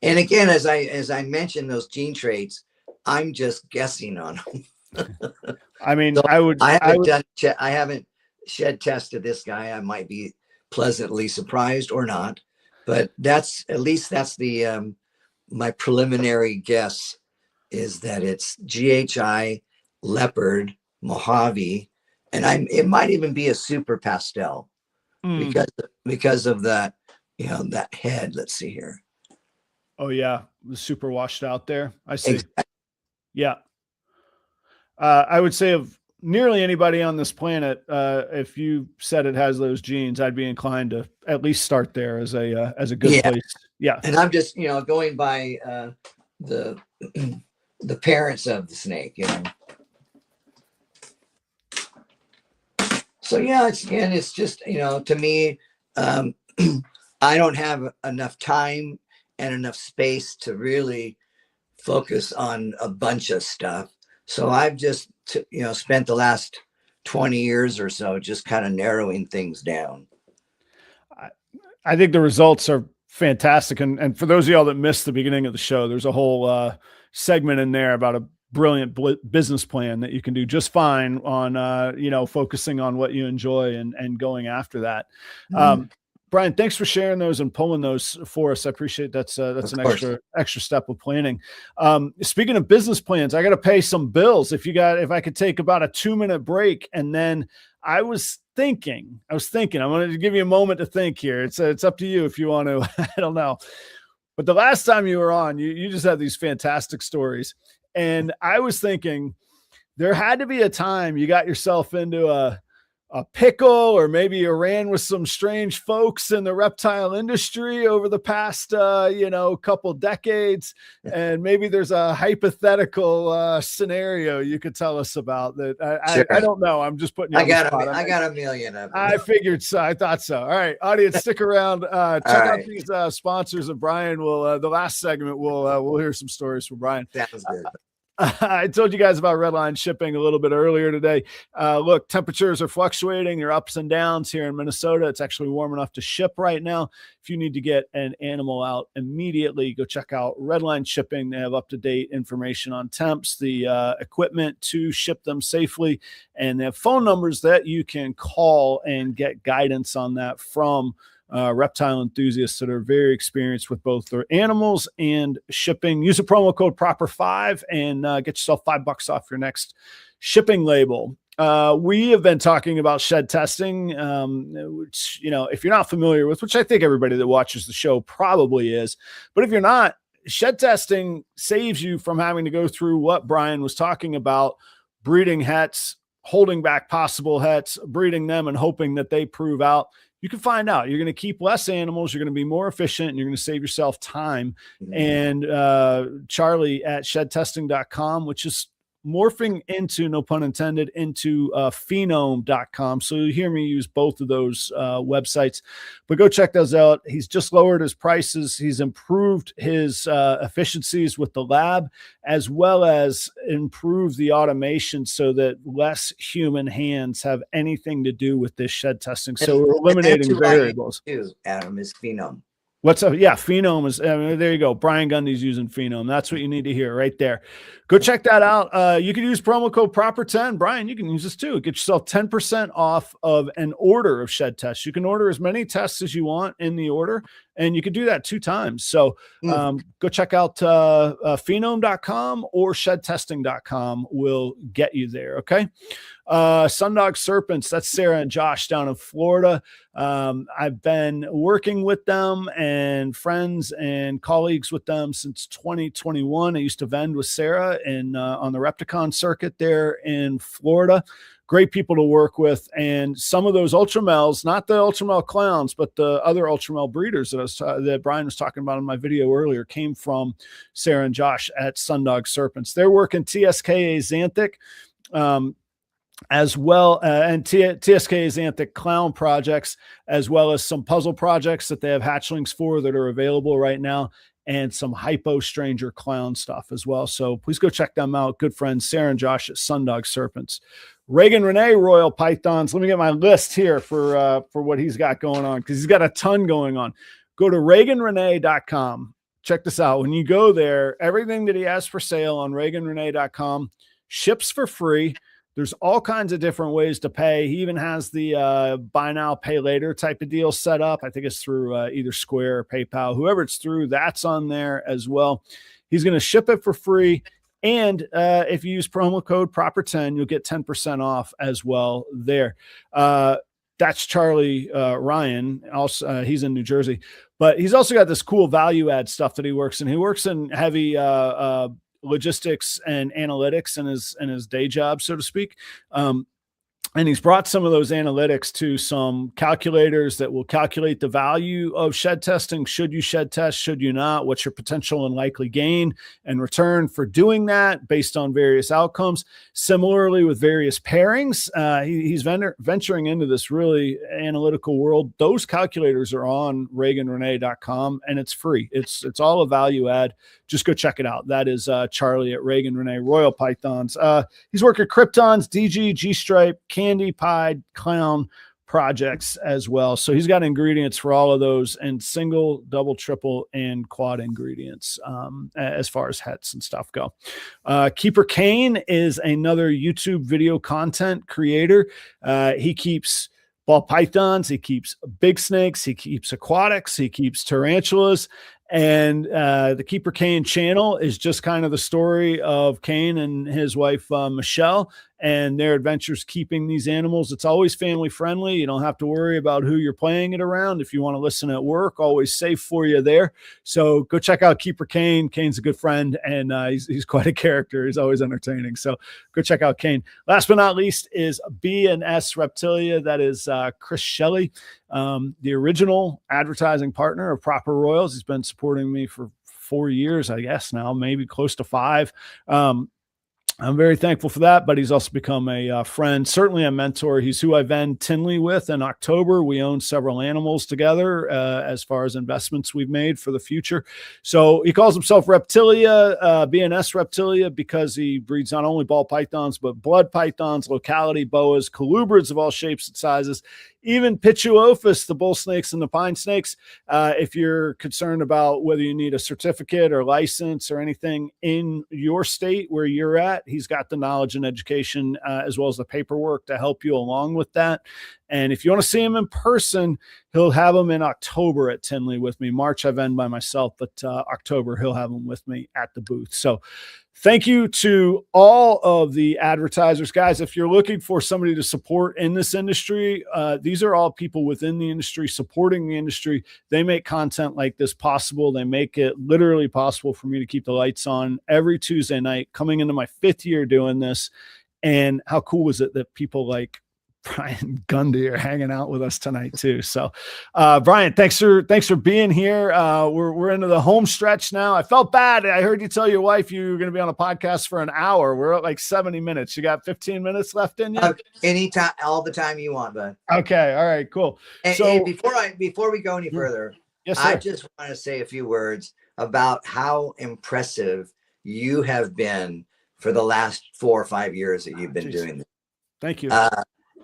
And again, as I mentioned, those gene traits, I'm just guessing on them. I mean, so I haven't shed tested this guy. I might be pleasantly surprised or not, but that's the my preliminary guess is that it's GHI leopard Mojave, and it might even be a super pastel because of that, that head. Let's see here. Oh yeah, the super washed out there. I see. Exactly. Yeah. I would say of nearly anybody on this planet, if you said it has those genes, I'd be inclined to at least start there as a good place. Yeah. And I'm just, going by the parents of the snake, So yeah, it's just, to me, um, I don't have enough time and enough space to really focus on a bunch of stuff. So I've just, spent the last 20 years or so just kind of narrowing things down. I think the results are fantastic. And for those of y'all that missed the beginning of the show, there's a whole segment in there about a brilliant business plan that you can do just fine on, focusing on what you enjoy and going after that. Brian, thanks for sharing those and pulling those for us. I appreciate that's an extra step of planning. Speaking of business plans, I got to pay some bills. If I could take about a 2-minute break, and then I was thinking, I wanted to give you a moment to think here. It's up to you if you want to, I don't know. But the last time you were on, you just had these fantastic stories. And I was thinking there had to be a time you got yourself into a pickle, or maybe you ran with some strange folks in the reptile industry over the past, couple decades. And maybe there's a hypothetical scenario you could tell us about that. Sure. I don't know. I'm just putting you on the spot. I got a million of them. I figured so. I thought so. All right, audience, stick around. Check out these sponsors of Brian. The last segment, we'll hear some stories from Brian. Sounds good. I told you guys about Redline shipping a little bit earlier today. Look, temperatures are fluctuating. There are ups and downs here in Minnesota. It's actually warm enough to ship right now. If you need to get an animal out immediately, go check out Redline Shipping. They have up-to-date information on temps, the equipment to ship them safely, and they have phone numbers that you can call and get guidance on that from reptile enthusiasts that are very experienced with both their animals and shipping. Use the promo code PROPER5 and get yourself $5 off your next shipping label. We have been talking about shed testing, which, if you're not familiar with, which I think everybody that watches the show probably is, but if you're not, shed testing saves you from having to go through what Brian was talking about, breeding hets, holding back possible hets, breeding them and hoping that they prove out. You can find out. You're going to keep less animals. You're going to be more efficient, and you're going to save yourself time. And Charlie at shedtesting.com, which is morphing into, no pun intended, into phenome.com. So you hear me use both of those websites, but go check those out. He's just lowered his prices. He's improved his efficiencies with the lab, as well as improved the automation so that less human hands have anything to do with this shed testing. So we're eliminating variables. Adam, is Phenome. What's up? Yeah, Phenome is, there you go. Brian Gundy's using Phenome. That's what you need to hear right there. Go check that out. You can use promo code PROPER10. Brian, you can use this too. Get yourself 10% off of an order of shed tests. You can order as many tests as you want in the order, and you can do that 2 times. So go check out phenome.com or shedtesting.com will get you there. Okay. Sundog Serpents, that's Sarah and Josh down in Florida. I've been working with them and friends and colleagues with them since 2021. I used to vend with Sarah on the Repticon circuit there in Florida. Great people to work with. And some of those ultramels, not the ultramel clowns, but the other ultramel breeders that Brian was talking about in my video earlier, came from Sarah and Josh at Sundog Serpents. They're working TSK Axanthic, as well, and TSK Axanthic clown projects, as well as some puzzle projects that they have hatchlings for that are available right now, and some hypo stranger clown stuff as well. So please go check them out. Good friends, Sarah and Josh at Sundog Serpents. Reagan Renee Royal Pythons. Let me get my list here for what he's got going on, because he's got a ton going on. Go to reaganrenee.com. Check this out. When you go there, everything that he has for sale on reaganrenee.com ships for free. There's all kinds of different ways to pay. He even has the buy now, pay later type of deal set up. I think it's through either Square or PayPal. Whoever it's through, that's on there as well. He's going to ship it for free. And if you use promo code PROPER10, you'll get 10% off as well there. That's Charlie Ryan. Also, he's in New Jersey. But he's also got this cool value add stuff that he works in. He works in heavy logistics and analytics in his day job, so to speak. And he's brought some of those analytics to some calculators that will calculate the value of shed testing. Should you shed test? Should you not? What's your potential and likely gain and return for doing that based on various outcomes? Similarly, with various pairings, he's venturing into this really analytical world. Those calculators are on ReaganRenee.com, and it's free. It's all a value add. Just go check it out. That is Charlie at Reagan Renee Royal Pythons. He's worked at Kryptons, DG, G-Stripe, Candy, Pied, Clown projects as well. So he's got ingredients for all of those, and single, double, triple, and quad ingredients as far as hets and stuff go. Keeper Kane is another YouTube video content creator. He keeps ball pythons, he keeps big snakes, he keeps aquatics, he keeps tarantulas. And the Keeper Kane channel is just kind of the story of Kane and his wife, Michelle, and their adventures keeping these animals. It's always family friendly. You don't have to worry about who you're playing it around. If you want to listen at work, always safe for you there. So go check out Keeper Kane. Kane's a good friend, and he's quite a character. He's always entertaining. So go check out Kane. Last but not least is B&S Reptilia. That is Chris Shelley, the original advertising partner of Proper Royals. He's been supporting me for 4 years, I guess now, maybe close to 5. I'm very thankful for that, but he's also become a friend, certainly a mentor. He's who I vend Tinley with in October. We own several animals together as far as investments we've made for the future. So he calls himself Reptilia, B&S Reptilia, because he breeds not only ball pythons, but blood pythons, locality boas, colubrids of all shapes and sizes, even Pituophis, the bull snakes and the pine snakes. If you're concerned about whether you need a certificate or license or anything in your state where you're at, he's got the knowledge and education as well as the paperwork to help you along with that. And if you want to see him in person, he'll have him in October at Tinley with me. March I've ended by myself, but October he'll have him with me at the booth. So thank you to all of the advertisers. Guys, if you're looking for somebody to support in this industry, these are all people within the industry supporting the industry. They make content like this possible. They make it literally possible for me to keep the lights on every Tuesday night, coming into my 5th year doing this. And how cool was it that people like Brian Gundy are hanging out with us tonight too. So, Brian, thanks for being here. We're into the home stretch now. I felt bad. I heard you tell your wife you were going to be on a podcast for an hour. We're at like 70 minutes. You got 15 minutes left in you? Anytime, all the time you want, bud. Okay. All right, cool. And, so before we go any further, yes, sir. I just want to say a few words about how impressive you have been for the last 4 or 5 years that you've been doing this. Thank you.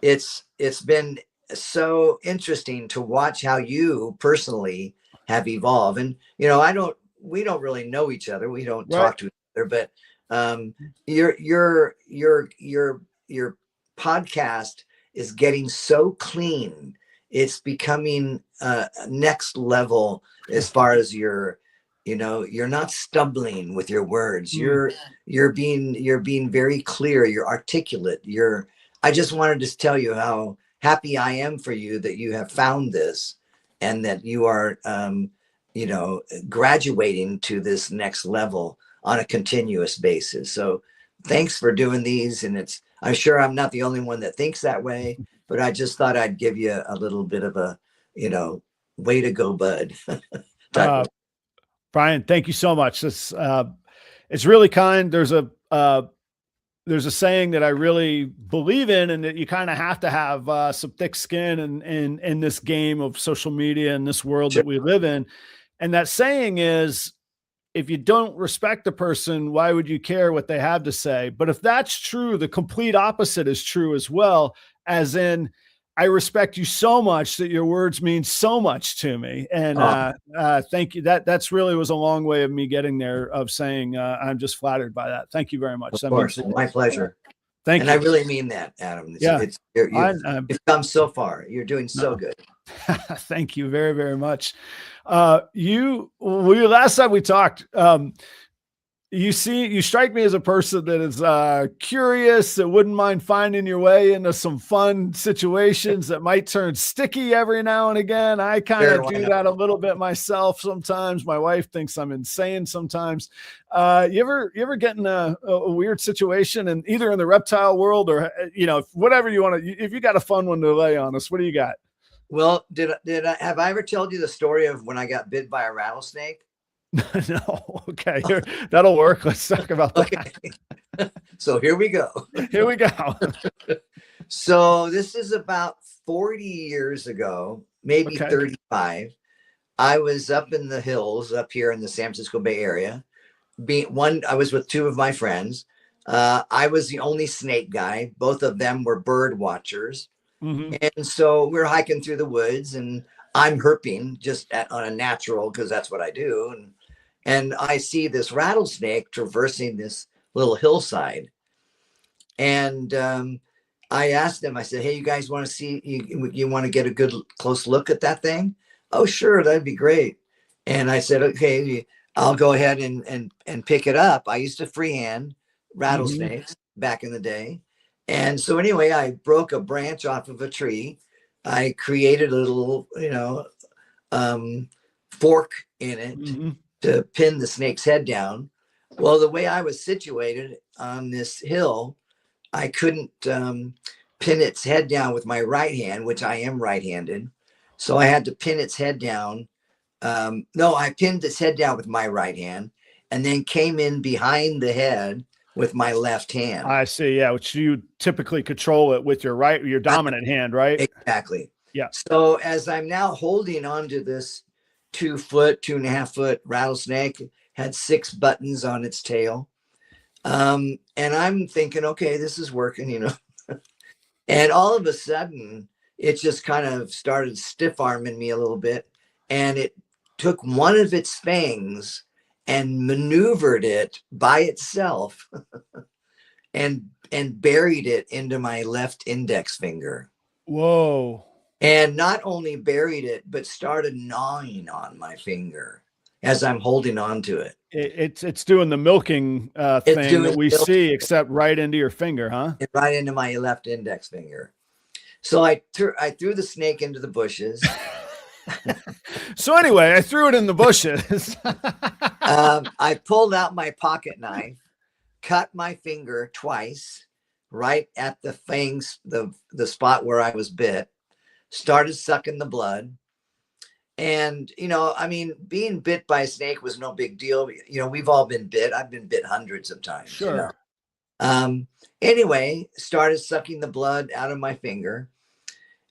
It's been so interesting to watch how you personally have evolved. And we don't really know each other. We don't talk to each other, but your podcast is getting so clean. It's becoming next level as far as you're not stumbling with your words. You're being very clear. You're articulate. I just wanted to tell you how happy I am for you that you have found this and that you are, graduating to this next level on a continuous basis. So thanks for doing these. And I'm sure I'm not the only one that thinks that way, but I just thought I'd give you a little bit of a, way to go, bud. Brian, thank you so much. It's really kind. There's a saying that I really believe in, and that you kind of have to have some thick skin in this game of social media and this world that we live in. And that saying is, if you don't respect the person, why would you care what they have to say? But if that's true, the complete opposite is true as well, as in, I respect you so much that your words mean so much to me. And thank you. That's really was a long way of me getting there, of saying I'm just flattered by that. Thank you very much. Of course, my pleasure. Thank you. I really mean that, Adam. You've come so far. You're doing so good. Thank you very, very much. Last time we talked, You strike me as a person that is curious, that wouldn't mind finding your way into some fun situations that might turn sticky every now and again. I kind Sure, of why do not? that a little bit myself sometimes. My wife thinks I'm insane sometimes. You ever get in a weird situation, and either in the reptile world or whatever you want to, if you got a fun one to lay on us, what do you got? Well, did I have I ever told you the story of when I got bit by a rattlesnake? No. Okay, here, that'll work. Let's talk about that. Okay, so here we go. Here we go. So this is about 40 years ago, maybe Okay. 35. I was up in the hills up here in the San Francisco Bay Area. I was with two of my friends. I was the only snake guy. Both of them were bird watchers. Hmm. And so we're hiking through the woods, and I'm herping just on a natural, because that's what I do. And I see this rattlesnake traversing this little hillside. And I asked them, I said, hey, you guys want to see, you want to get a good close look at that thing? Oh, sure, that'd be great. And I said, okay, I'll go ahead and pick it up. I used to freehand Hmm. rattlesnakes back in the day. And so anyway, I broke a branch off of a tree. I created a little, fork in it Hmm. to pin the snake's head down. Well, the way I was situated on this hill, I couldn't pin its head down with my right hand, which I am right-handed. So I had to pin its head down. No, I pinned its head down with my right hand and then came in behind the head with my left hand. I see. Yeah, which you typically control it with your I, dominant hand, right? exactly. Yeah. So as I'm now holding on to this 2 foot, 2.5 foot rattlesnake, had 6 buttons on its tail. And I'm thinking, okay, this is working. And all of a sudden, it just kind of started stiff arming me a little bit. And it took one of its fangs and maneuvered it by itself and buried it into my left index finger. Whoa. And not only buried it, but started gnawing on my finger as I'm holding on to it. It's doing the milking It's thing that doing we see, except right into your finger, huh? it right into my left index finger. So I threw the snake into the bushes. So anyway, I threw it in the bushes. I pulled out my pocket knife, cut my finger twice, right at the fangs, the spot where I was bit, started sucking the blood. And, I mean, being bit by a snake was no big deal. We've all been bit. I've been bit hundreds of times. Sure. Anyway, started sucking the blood out of my finger.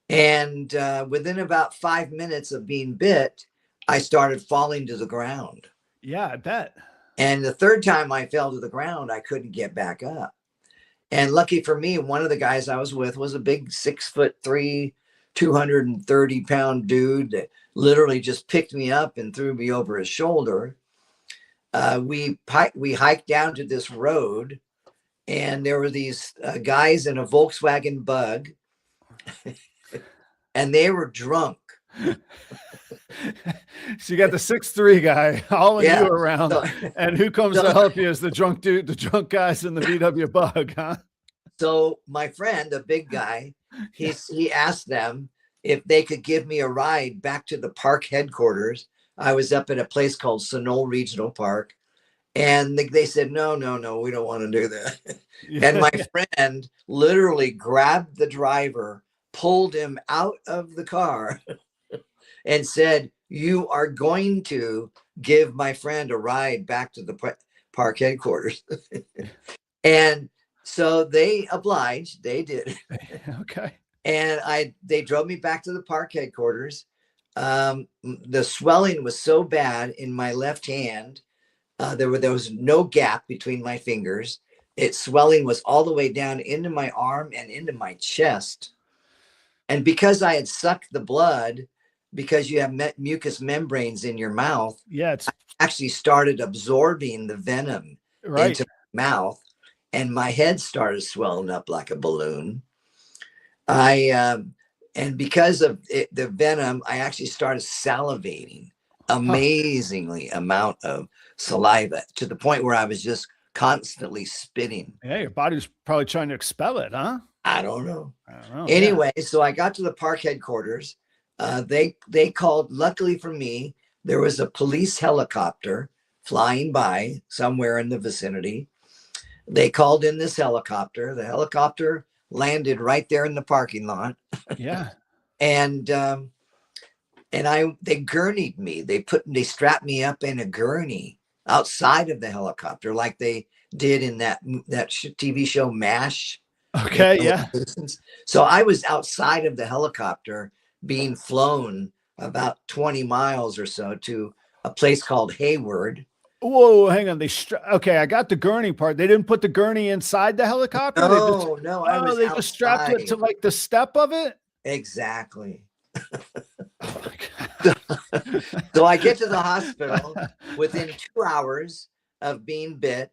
And within about 5 minutes of being bit, I started falling to the ground. Yeah, I bet. And the third time I fell to the ground, I couldn't get back up. And lucky for me, one of the guys I was with was a big 6'3", 230-pound dude that literally just picked me up and threw me over his shoulder. We hiked down to this road, and there were these guys in a Volkswagen Bug, and they were drunk. So you got the 6'3" guy hauling Yeah. you around, So, and who comes to help you is the drunk dude, the drunk guys in the VW Bug, huh? so my friend, the big guy, he asked them if they could give me a ride back to the park headquarters. I was up at a place called Sunol Regional Park. And they said, no, we don't want to do that. And my friend literally grabbed the driver, pulled him out of the car, and said, you are going to give my friend a ride back to the park headquarters. And so they obliged, they did. Okay. And they drove me back to the park headquarters. The swelling was so bad in my left hand. There was no gap between my fingers. Its swelling was all the way down into my arm and into my chest. And because I had sucked the blood, because you have mucous membranes in your mouth, Yeah, it's I actually started absorbing the venom right. into my mouth, and my head started swelling up like a balloon. And because of the venom, I actually started salivating. Amazingly amount of saliva to the point where I was just constantly spitting. Yeah, your body's probably trying to expel it, huh? I don't know. I don't know. Anyway, so I got to the park headquarters. They called. Luckily for me, there was a police helicopter flying by somewhere in the vicinity. They called in this helicopter. The helicopter landed right there in the parking lot. Yeah. And they gurneyed me. They strapped me up in a gurney outside of the helicopter, like they did in that TV show MASH. Okay. Yeah. So I was outside of the helicopter being flown about 20 miles or so to a place called Hayward. Whoa, hang on. Okay, I got the gurney part. They didn't put the gurney inside the helicopter. No, they just strapped it to like the step of it. Exactly. So I get to the hospital within 2 hours of being bit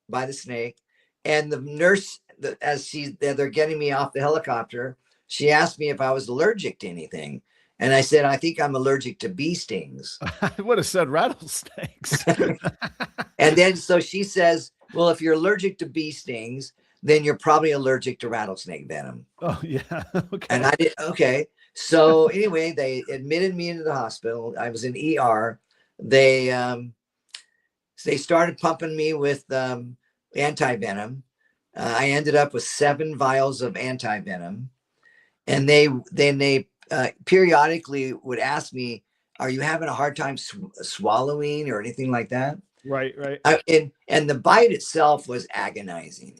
by the snake, and the nurse, they're getting me off the helicopter, she asked me if I was allergic to anything. And I said, I think I'm allergic to bee stings. I would have said rattlesnakes. And then so she says, well, if you're allergic to bee stings, then you're probably allergic to rattlesnake venom. Oh, yeah. Okay. And I did. Okay. So anyway, they admitted me into the hospital. I was in ER. They started pumping me with anti-venom. I ended up with 7 vials of anti-venom. And they periodically would ask me, are you having a hard time swallowing or anything like that? Right. And the bite itself was agonizing.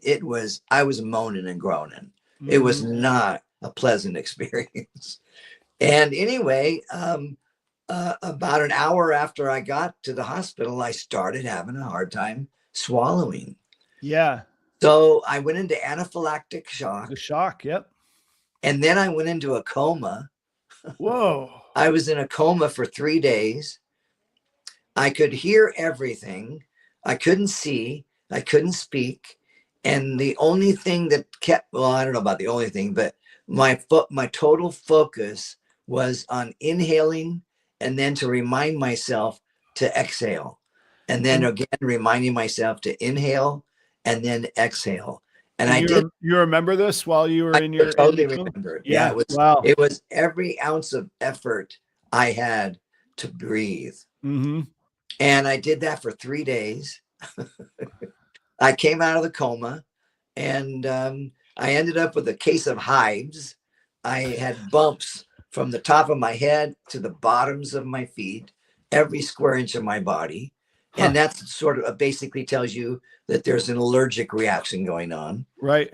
I was moaning and groaning. Mm-hmm. It was not a pleasant experience. And anyway, about an hour after I got to the hospital, I started having a hard time swallowing. Yeah. So I went into anaphylactic shock. The shock, yep. And then I went into a coma. Whoa. I was in a coma for 3 days. I could hear everything. I couldn't see. I couldn't speak. And the only thing that I don't know about the only thing, but my total focus was on inhaling and then to remind myself to exhale. And then again, reminding myself to inhale and then exhale. And I did. You remember this while you were in your? Totally remember. Yeah. It was every ounce of effort I had to breathe. Mm-hmm. And I did that for 3 days. I came out of the coma, and I ended up with a case of hives. I had bumps from the top of my head to the bottoms of my feet, every square inch of my body. And that sort of basically tells you that there's an allergic reaction going on. Right.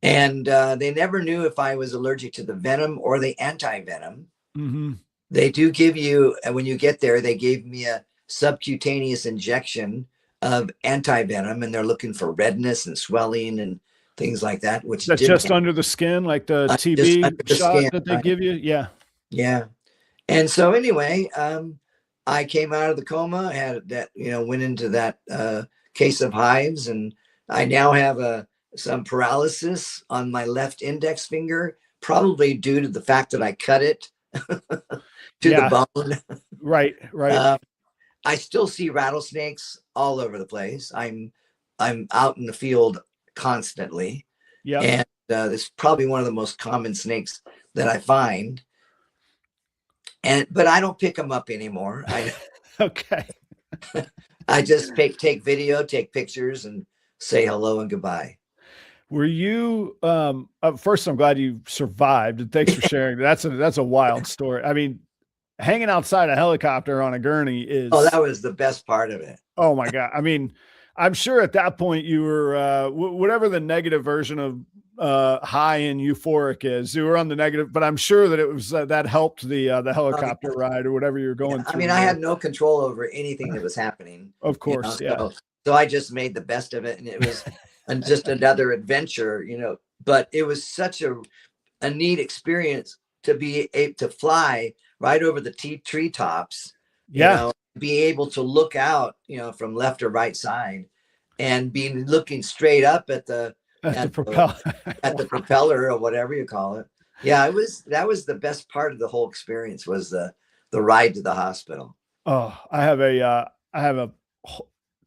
And they never knew if I was allergic to the venom or the anti-venom. Mm-hmm. They do give you, when you get there, they gave me a subcutaneous injection of anti-venom, and they're looking for redness and swelling and things like that. Which that's just under the skin, like the TB shot that they give you. Yeah. Yeah. And so anyway, I came out of the coma, had that, went into that case of hives, and I now have some paralysis on my left index finger, probably due to the fact that I cut it to the bone. Right. I still see rattlesnakes all over the place. I'm out in the field constantly. Yeah. And it's probably one of the most common snakes that I find. But I don't pick them up anymore. Okay. I just take video, take pictures, and say hello and goodbye. Were you first, I'm glad you survived, and thanks for sharing. That's a wild story. I mean, hanging outside a helicopter on a gurney is that was the best part of it. Oh my God. I mean, I'm sure at that point you were whatever the negative version of high and euphoric is, you were on the negative, but I'm sure that it was that helped the helicopter ride or whatever you're going through. I mean, I had no control over anything that was happening. Of course. So I just made the best of it, and it was just another adventure, but it was such a neat experience to be able to fly right over the treetops, be able to look out, from left or right side, and be looking straight up at the propeller or whatever you call it. Yeah, that was the best part of the whole experience, was the ride to the hospital. Oh, I have a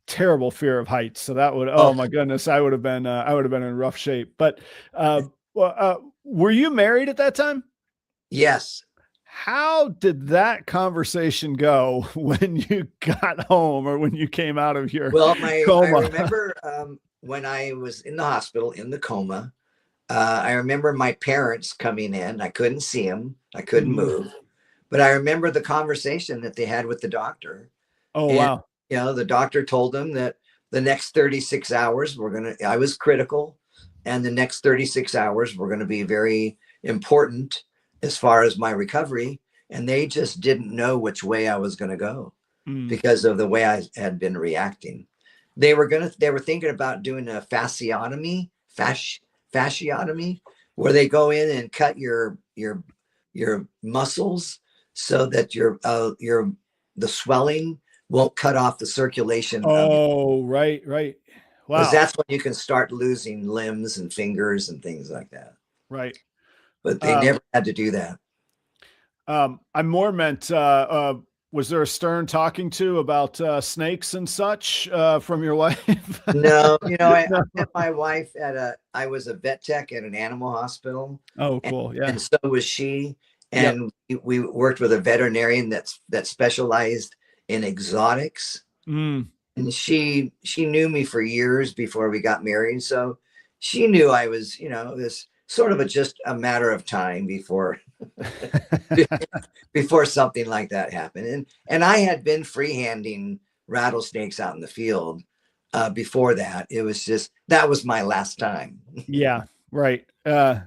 terrible fear of heights. So that would, oh my goodness, I would have been in rough shape. But were you married at that time? Yes. How did that conversation go when you got home or when you came out of your coma? I remember when I was in the hospital in the coma, I remember my parents coming in. I couldn't see them. I couldn't move. But I remember the conversation that they had with the doctor. Oh, wow. You know, the doctor told them that the next 36 hours I was critical, and the next 36 hours were going to be very important as far as my recovery. And they just didn't know which way I was going to go because of the way I had been reacting. They were thinking about doing a fasciotomy, where they go in and cut your muscles so that the swelling won't cut off the circulation. Oh, right. Wow. Because that's when you can start losing limbs and fingers and things like that. Right. But they never had to do that. I more meant, was there a stern talking to about snakes and such from your wife? No, I met my wife I was a vet tech at an animal hospital. Oh, cool. Yeah. And so was she. And we worked with a veterinarian that specialized in exotics. And she knew me for years before we got married. So she knew I was, this sort of just a matter of time before something like that happened. And I had been freehanding rattlesnakes out in the field before that. It was just, that was my last time. Yeah. Right. Man,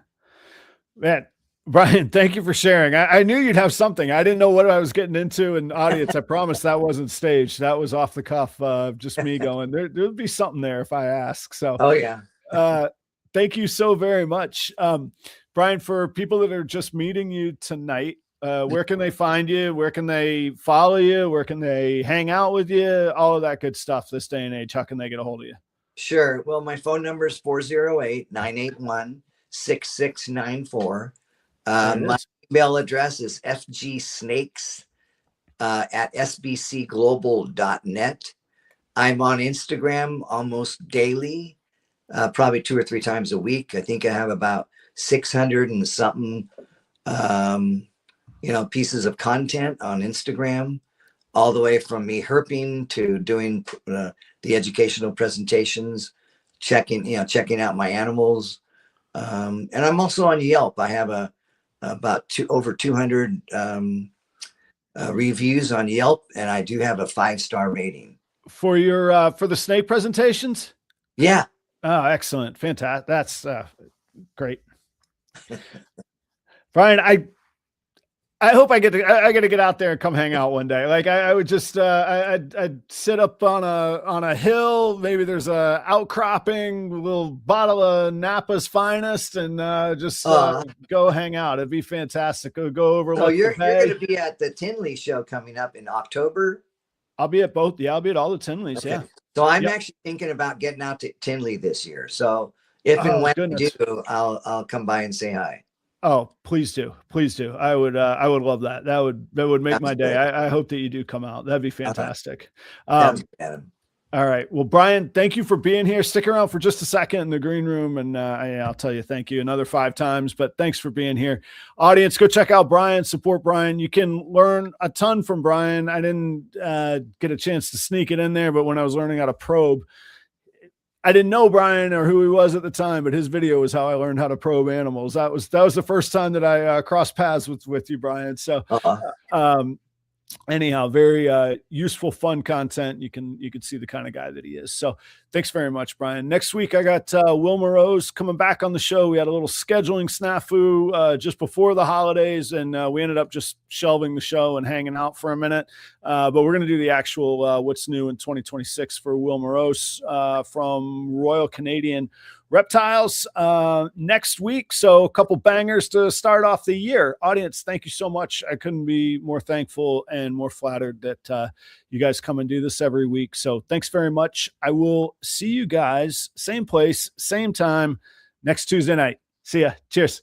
Brian, thank you for sharing. I knew you'd have something. I didn't know what I was getting into. And audience, I promise that wasn't staged. That was off the cuff. Just me going, there'll be something there if I ask. So, oh yeah. Thank you so very much. Brian, for people that are just meeting you tonight, where can they find you? Where can they follow you? Where can they hang out with you? All of that good stuff this day and age. How can they get a hold of you? Sure. Well, my phone number is 408-981-6694. My email address is fgsnakes at sbcglobal.net. I'm on Instagram almost daily, probably 2 or 3 times a week. I think I have about 600 and something, pieces of content on Instagram, all the way from me herping to doing the educational presentations, checking out my animals. And I'm also on Yelp. I have over 200 reviews on Yelp, and I do have a 5-star rating for your for the snake presentations. Yeah. Oh, excellent. Fantastic. That's great. Brian, I hope I get to get out there and come hang out one day. Like I would just I'd sit up on a hill. Maybe there's a outcropping, a little bottle of Napa's Finest, and just go hang out. It'd be fantastic. Go over. So you're going to be at the Tinley show coming up in October. I'll be at both. Yeah, I'll be at all the Tinleys. Okay. Yeah. So I'm actually thinking about getting out to Tinley this year. So if and when I do, I'll come by and say hi. Oh, please do. Please do. I would love that. That would make my day. I hope that you do come out. That'd be fantastic. All right. Well, Brian, thank you for being here. Stick around for just a second in the green room, and I'll tell you thank you another 5 times, but thanks for being here. Audience, go check out Brian, support Brian. You can learn a ton from Brian. I didn't get a chance to sneak it in there, but when I was learning how to probe, I didn't know Brian or who he was at the time, but his video was how I learned how to probe animals. That was the first time that I crossed paths with you, Brian. So, anyhow, very useful, fun content. You can see the kind of guy that he is. So thanks very much, Brian. Next week, I got Wilma Rose coming back on the show. We had a little scheduling snafu just before the holidays, and we ended up just shelving the show and hanging out for a minute. But we're going to do the actual what's new in 2026 for Wilma Rose from Royal Canadian Reptiles next week. So a couple bangers to start off the year. Audience, thank you so much. I couldn't be more thankful and more flattered that you guys come and do this every week. So thanks very much. I will see you guys same place, same time next Tuesday night. See ya. Cheers.